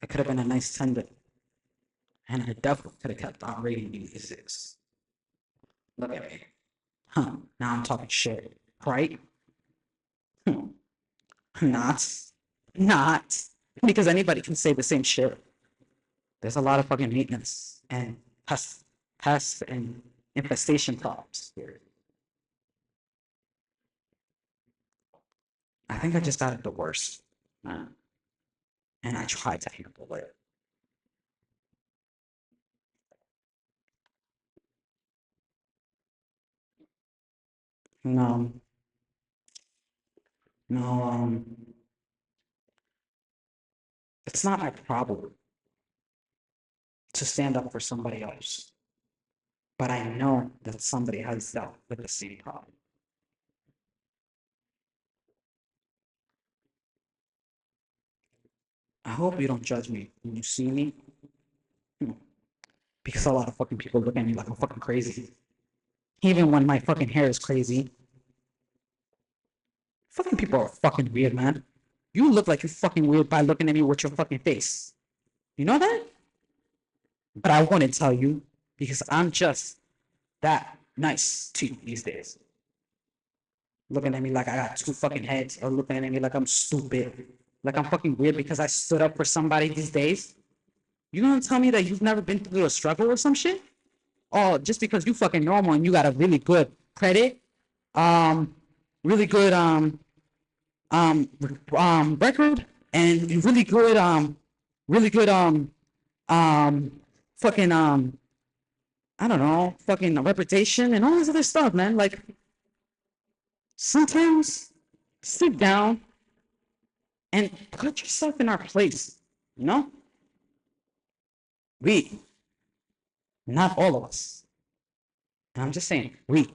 I could have been a nice tender. And I definitely could have kept on rating you these days. Look at me. Huh. Now I'm talking shit. Right? Hmm. Not. Not. Because anybody can say the same shit. There's a lot of fucking maintenance and pest and infestation problems here. I think I just got it the worst. And I tried to handle it. No, no, it's not my problem to stand up for somebody else. But I know that somebody has dealt with the same problem. I hope you don't judge me when you see me, because a lot of fucking people look at me like I'm fucking crazy. Even when my fucking hair is crazy. Fucking people are fucking weird, man. You look like you're fucking weird by looking at me with your fucking face. You know that? But I wouldn't tell you because I'm just that nice to you these days. Looking at me like I got two fucking heads, or looking at me like I'm stupid, like I'm fucking weird because I stood up for somebody these days. You gonna tell me that you've never been through a struggle or some shit? Oh, just because you fucking normal and you got a really good credit, um, really good record, and really good um fucking I don't know, fucking reputation and all this other stuff, man. Like sometimes sit down and put yourself in our place. You know, we, not all of us, and I'm just saying, we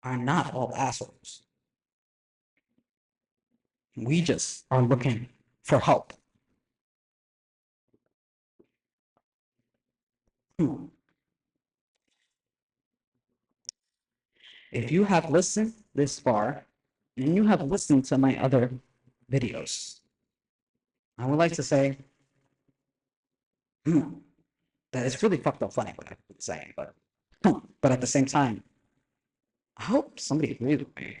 are not all assholes. We just are looking for help. Hmm. if you have listened this far and you have listened to my other videos, I would like to say that it's really fucked up funny what I'm saying, but at the same time, I hope somebody agrees with me.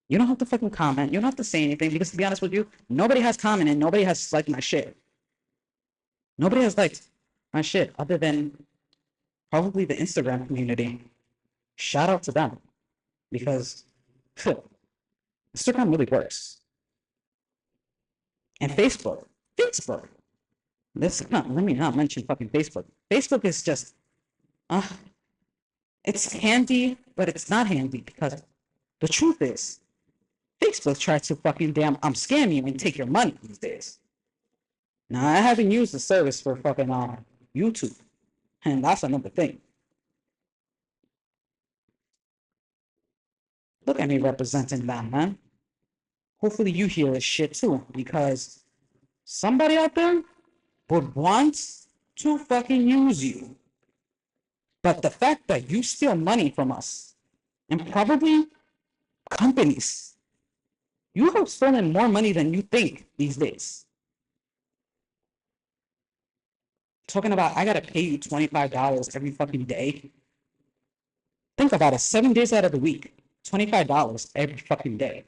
You don't have to fucking comment. You don't have to say anything because, to be honest with you, nobody has commented and nobody has liked my shit. Nobody has liked my shit other than probably the Instagram community. Shout out to them because Instagram really works. And Facebook. Let me not mention fucking Facebook. Facebook is just, uh, it's handy, but it's not handy because the truth is, Facebook tries to fucking scam you and take your money these days. Now, I haven't used the service for fucking YouTube, and that's another thing. Look at me representing that, man. Hopefully you hear this shit too, because somebody out there would want to fucking use you. But the fact that you steal money from us, and probably companies, you have stolen more money than you think these days. Talking about, I gotta pay you $25 every fucking day. Think about it, 7 days out of the week, $25 every fucking day.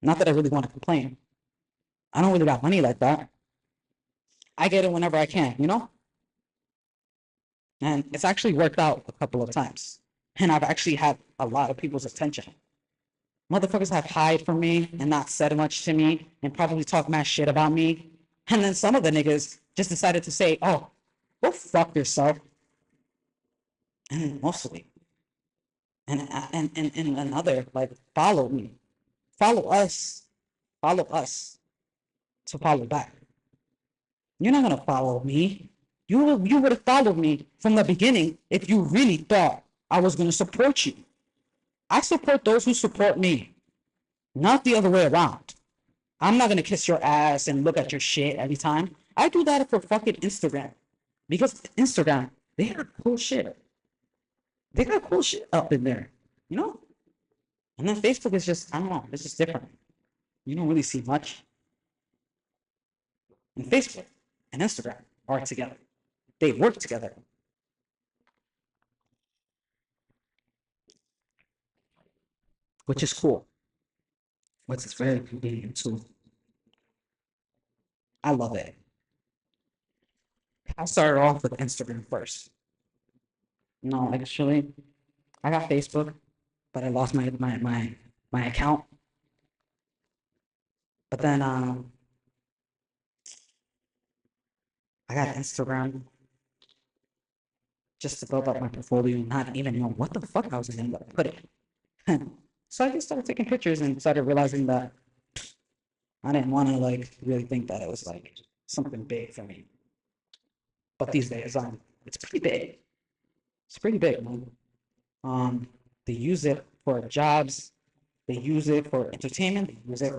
Not that I really want to complain. I don't really got money like that. I get it whenever I can, you know? And it's actually worked out a couple of times. And I've actually had a lot of people's attention. Motherfuckers have hide from me and not said much to me and probably talk mad shit about me. And then some of the niggas just decided to say, oh, go fuck yourself. And mostly. And another, like, follow me. Follow us. Follow us to follow back. You're not gonna follow me. You would have followed me from the beginning if you really thought I was gonna support you. I support those who support me, not the other way around. I'm not gonna kiss your ass and look at your shit every time. I do that for fucking Instagram. Because Instagram, they have cool shit. They got cool shit up in there, you know? And then Facebook is just, I don't know, it's just different. You don't really see much. And Facebook and Instagram are together. They work together. Which is cool. Which is very convenient too. I love it. I started off with Instagram first. No, actually, I got Facebook, but I lost my account. But then I got Instagram just to build up my portfolio and not even know what the fuck I was gonna put it. So I just started taking pictures and started realizing that I didn't want to like really think that it was like something big for me. But these days, it's pretty big. It's pretty big, man. They use it for jobs. They use it for entertainment. They use it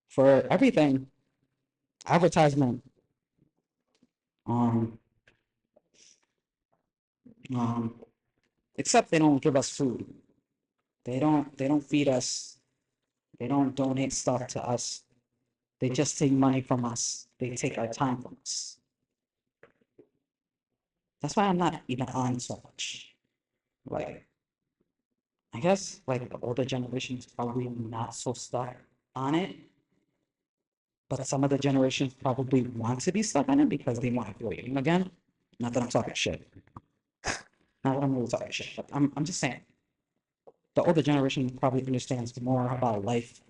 for everything. Advertisement. Um, um, except they don't give us food. They don't feed us. They don't donate stuff to us. They just take money from us. They take our time from us. That's why I'm not even on so much. Like, I guess like the older generation is probably not so stuck on it, but some of the generations probably want to be stuck on it because they want to feel young again. Not that I'm talking shit. Not that I'm really talking shit, but I'm just saying the older generation probably understands more about life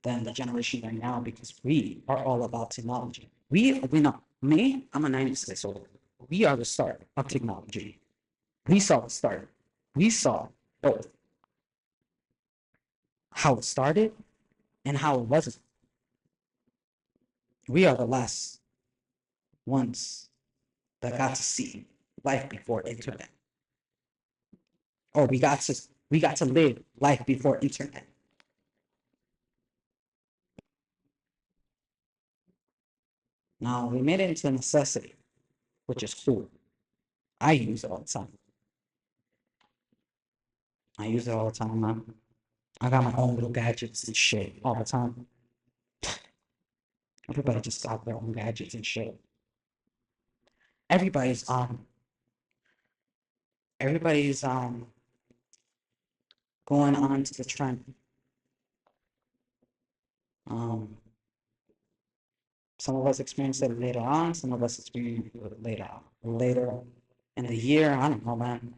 than the generation right now because we are all about technology. We know me. I'm a '96 old. We are the start of technology. We saw the start. We saw both how it started and how it wasn't. We are the last ones that got to see life before internet, or we got to live life before internet. Now we made it into a necessity, which is cool. I use it all the time. I use it all the time, man. I got my own little gadgets and shit all the time. Everybody just got their own gadgets and shit. Everybody's everybody's going on to the trend. Um, some of us experience it later on, some of us experience it later in the year. I don't know, man.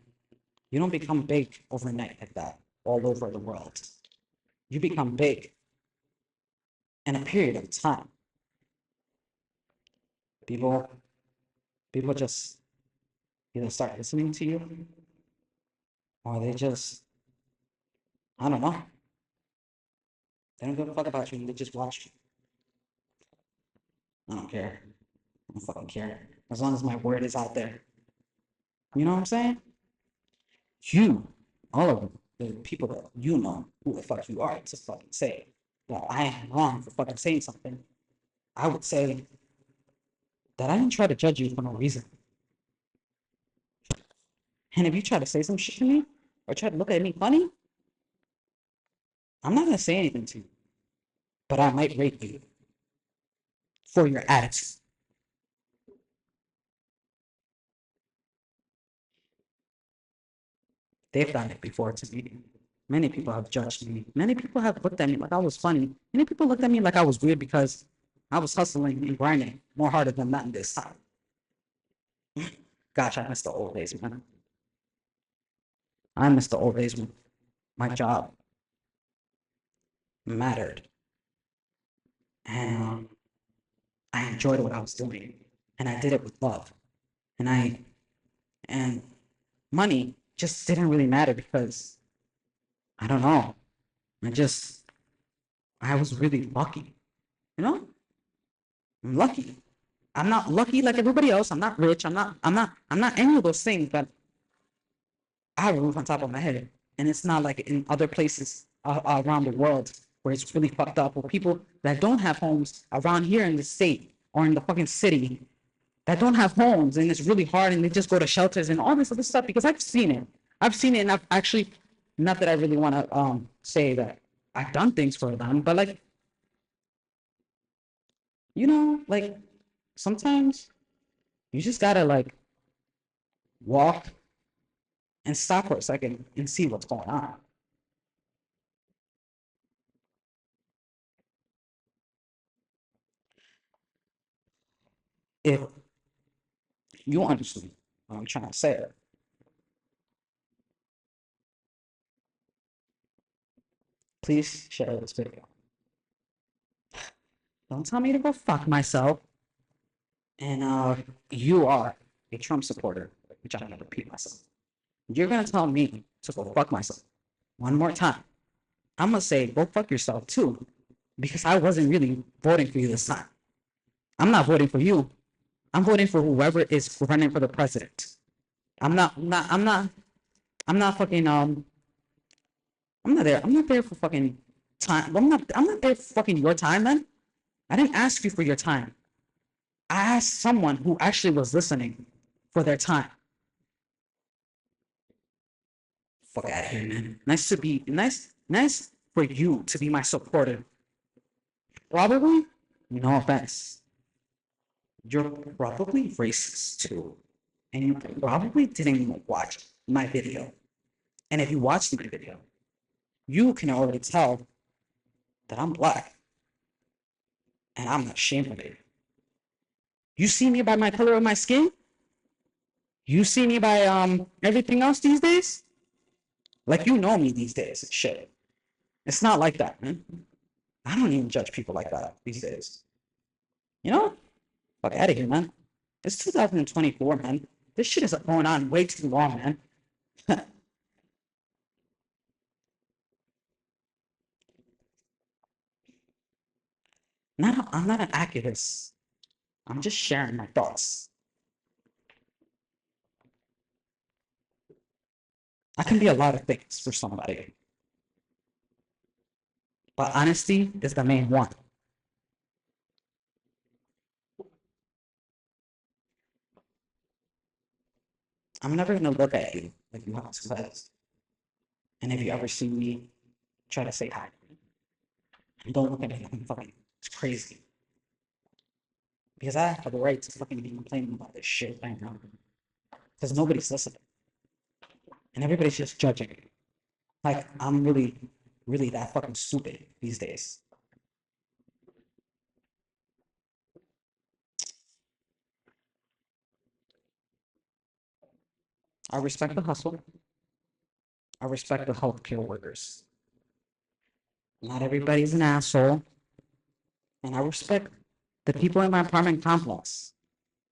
You don't become big overnight like that all over the world. You become big in a period of time. People people just either start listening to you or they just, I don't know. They don't give a fuck about you. They just watch you. I don't care. I don't fucking care. As long as my word is out there. You know what I'm saying? You, all of them, the people that you know who the fuck you are to fucking say that I am wrong for fucking saying something. I would say that I didn't try to judge you for no reason. And if you try to say some shit to me or try to look at me funny, I'm not gonna say anything to you. But I might rate you for your attitude. They've done it before to me. Many people have judged me. Many people have looked at me like I was funny. Many people looked at me like I was weird because I was hustling and grinding more harder than that this time. Gosh, I miss the old days, man. I miss the old days when my job mattered and I enjoyed what I was doing and I did it with love. And and money just didn't really matter because I don't know. I was really lucky. You know? I'm lucky. I'm not lucky like everybody else. I'm not rich. I'm not any of those things, but I have a roof on top of my head. And it's not like in other places around the world where it's really fucked up, or people that don't have homes around here in the state or in the fucking city that don't have homes and it's really hard and they just go to shelters and all this other stuff because I've seen it. I've seen it and I've actually, not that I really want to say that I've done things for them, but like, like sometimes you just gotta like walk and stop for a second and see what's going on. If you understand what I'm trying to say, please share this video. Don't tell me to go fuck myself. And you are a Trump supporter, which I'm gonna repeat myself. You're gonna tell me to go fuck myself one more time. I'm gonna say go fuck yourself too, because I wasn't really voting for you this time. I'm not voting for you. I'm voting for whoever is running for the president. I'm not fucking I'm not there. I'm not there for fucking time. I'm not there for fucking your time, man. I didn't ask you for your time. I asked someone who actually was listening for their time. Fuck out of here, man. Nice for you to be my supporter. Probably, no offense, you're probably racist too. And you probably didn't even watch my video. And if you watched my video, you can already tell that I'm black and I'm not ashamed of it. You see me by my color of my skin? You see me by everything else these days? Like you know me these days. Shit. It's not like that, man. I don't even judge people like that these days. You know? Fuck out of here, man. It's 2024, man. This shit is going on way too long, man. I'm not an activist. I'm just sharing my thoughts. I can be a lot of things for somebody, but honesty is the main one. I'm never gonna look at you like you have success. And if you ever see me, try to say hi. And don't look at me like I'm fucking it's crazy. Because I have the right to fucking be complaining about this shit right now. Because nobody's listening. And everybody's just judging. Like, I'm really, really that fucking stupid these days. I respect the hustle. I respect the healthcare workers. Not everybody's an asshole. And I respect the people in my apartment complex.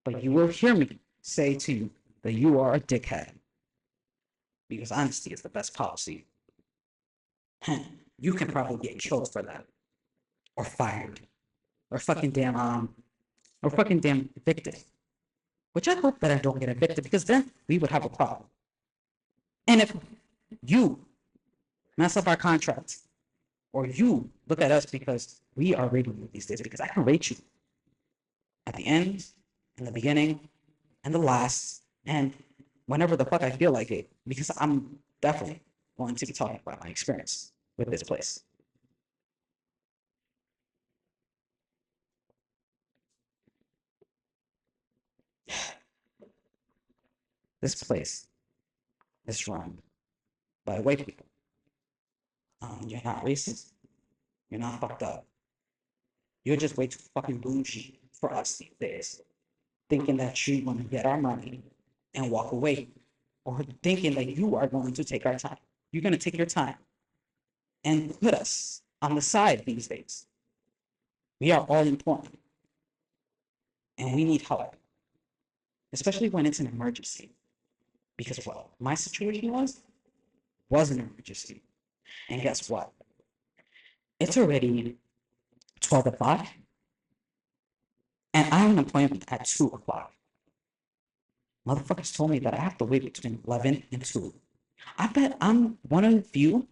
But you will hear me say to you that you are a dickhead. Because honesty is the best policy. You can probably get killed for that. Or fired. Or fucking damn evicted. Which I hope that I don't get evicted because then we would have a problem. And if you mess up our contract, or you look at us because we are rating you these days, because I can rate you at the end, in the beginning, and the last, and whenever the fuck I feel like it, because I'm definitely going to be talking about my experience with this place. This place is run by white people. You're not racist. You're not fucked up. You're just way too fucking bougie for us these days. Thinking that you want to get our money and walk away, or thinking that you are going to take our time. You're going to take your time and put us on the side these days. We are all important and we need help, especially when it's an emergency. Because what my situation was an emergency. And guess what? It's already 12 o'clock and I have an appointment at 2 o'clock. Motherfuckers told me that I have to wait between 11 and 2. I bet I'm one of the few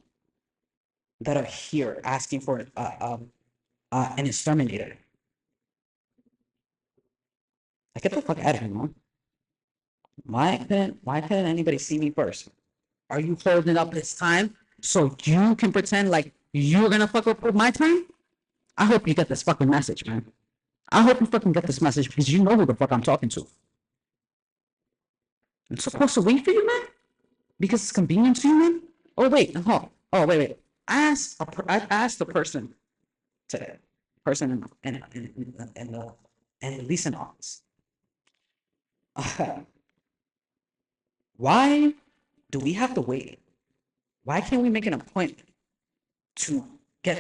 that are here asking for an exterminator. Like, get the fuck out of here, man. Why couldn't anybody see me first? Are you holding up this time so you can pretend like you're gonna fuck up with my time? I hope you get this fucking message, man. I hope you fucking get this message because you know who the fuck I'm talking to. I'm supposed to wait for you, man? Because it's convenient to you, man? Oh wait, wait. I asked the person today, person in the leasing office. Why do we have to wait? Why can't we make an appointment to get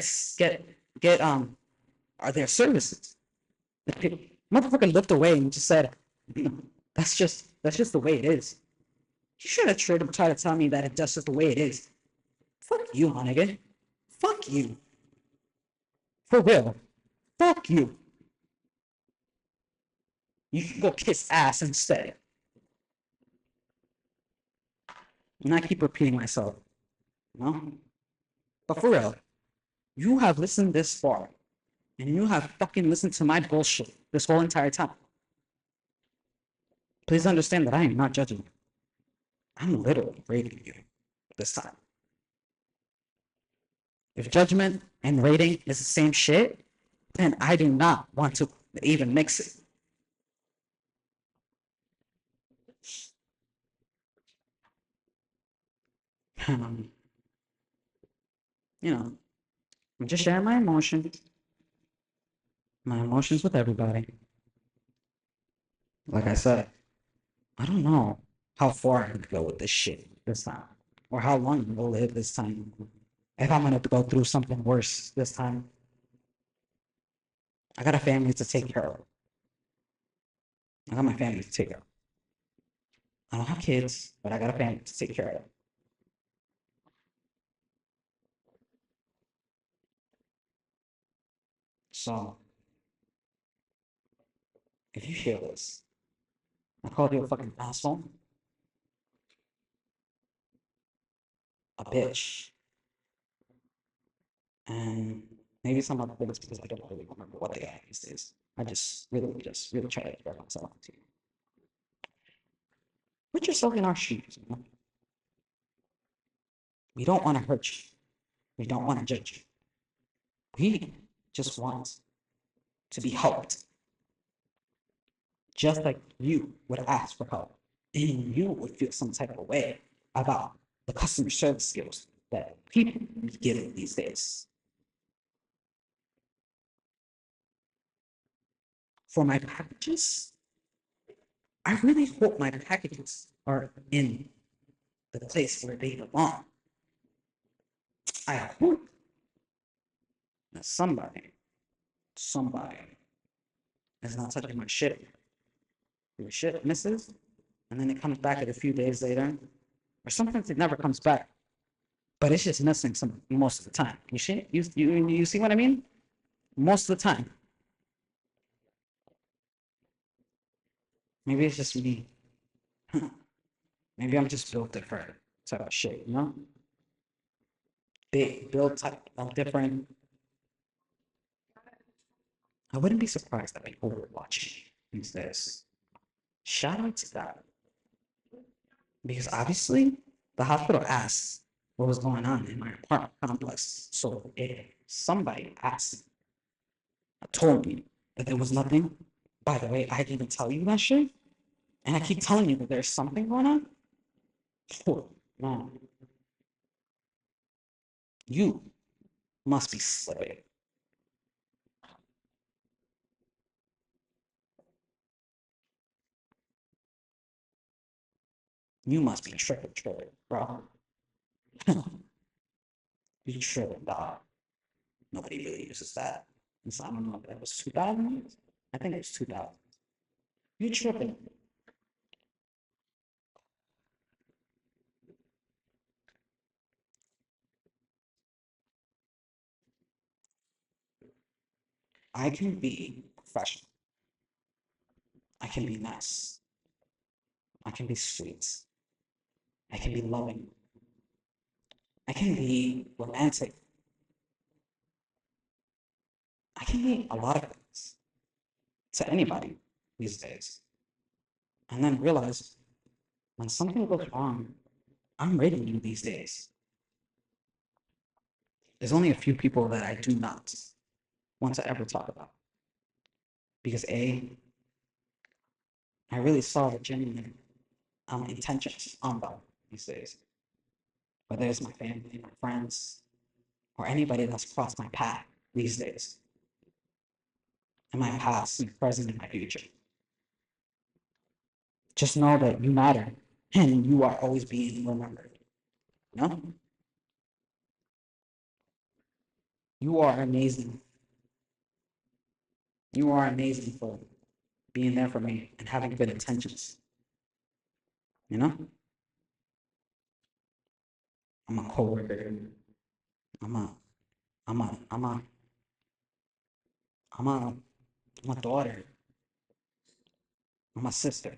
are there services? The motherfucker looked away and just said, that's just the way it is. You should have tried to tell me that that's just the way it is. Fuck you, my nigga. Fuck you. For real. Fuck you. You can go kiss ass instead. And I keep repeating myself. You know? But for real, you have listened this far. And you have fucking listened to my bullshit this whole entire time. Please understand that I am not judging you. I'm literally rating you this time. If judgment and rating is the same shit, then I do not want to even mix it. Um, you know, I'm just sharing my emotions with everybody. Like I said, I don't know how far I can go with this shit this time, or how long I'm gonna live this time. If I'm gonna go through something worse this time, I got a family to take care of. I got my family to take care of. I don't have kids, but I got a family to take care of. So, if you hear this, I called you a fucking asshole, a bitch, and maybe some other things because I don't really remember what they are these days. I just really try to compare myself to you. Put yourself in our shoes, you know? We don't want to hurt you. We don't want to judge you. We just want to be helped, just like you would ask for help. And you would feel some type of way about the customer service skills that people give these days. For my packages, I really hope my packages are in the place where they belong. I hope that somebody is not touching my shit. Your shit misses, and then it comes back at a few days later, or sometimes it never comes back, but it's just missing some most of the time. You see what I mean? Most of the time. Maybe it's just me. Maybe I'm just built different type of shit, you know? Big built type of different. I wouldn't be surprised that people were watching these days. Shout out to that. Because obviously the hospital asked what was going on in my apartment complex. So if somebody asked, told me that there was nothing, by the way, I didn't even tell you that shit. And I keep telling you that there's something going on. Oh, man, you must be slipping. You must be tripping, bro. You tripping, dog. Nobody really uses that. So I don't know if that was 2000. I think it was 2000. You tripping. I can be professional. I can be nice. I can be sweet. I can be loving. I can be romantic. I can be a lot of things to anybody these days. And then realize when something goes wrong, I'm rating you these days. There's only a few people that I do not want to ever talk about. Because I really saw the genuine intentions on them these days. Whether it's my family, my friends, or anybody that's crossed my path these days, in my past, my present, and my future. Just know that you matter and you are always being remembered. You know? You are amazing. You are amazing for being there for me and having good intentions. You know? I'm a coworker. I'm a I'm a I'm a I'm a I'm a daughter. I'm a sister.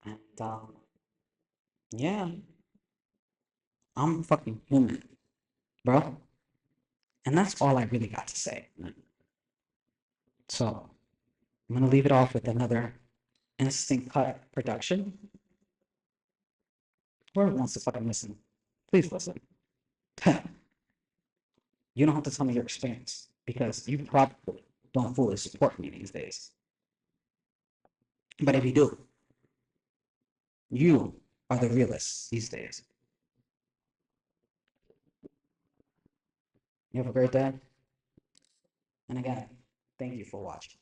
And yeah, I'm fucking human, bro. And that's all I really got to say. So I'm gonna leave it off with another instant cut production. Whoever wants to fucking listen, please listen. You don't have to tell me your experience because you probably don't fully support me these days. But if you do, you are the realists these days. You have a great day. And again, thank you for watching.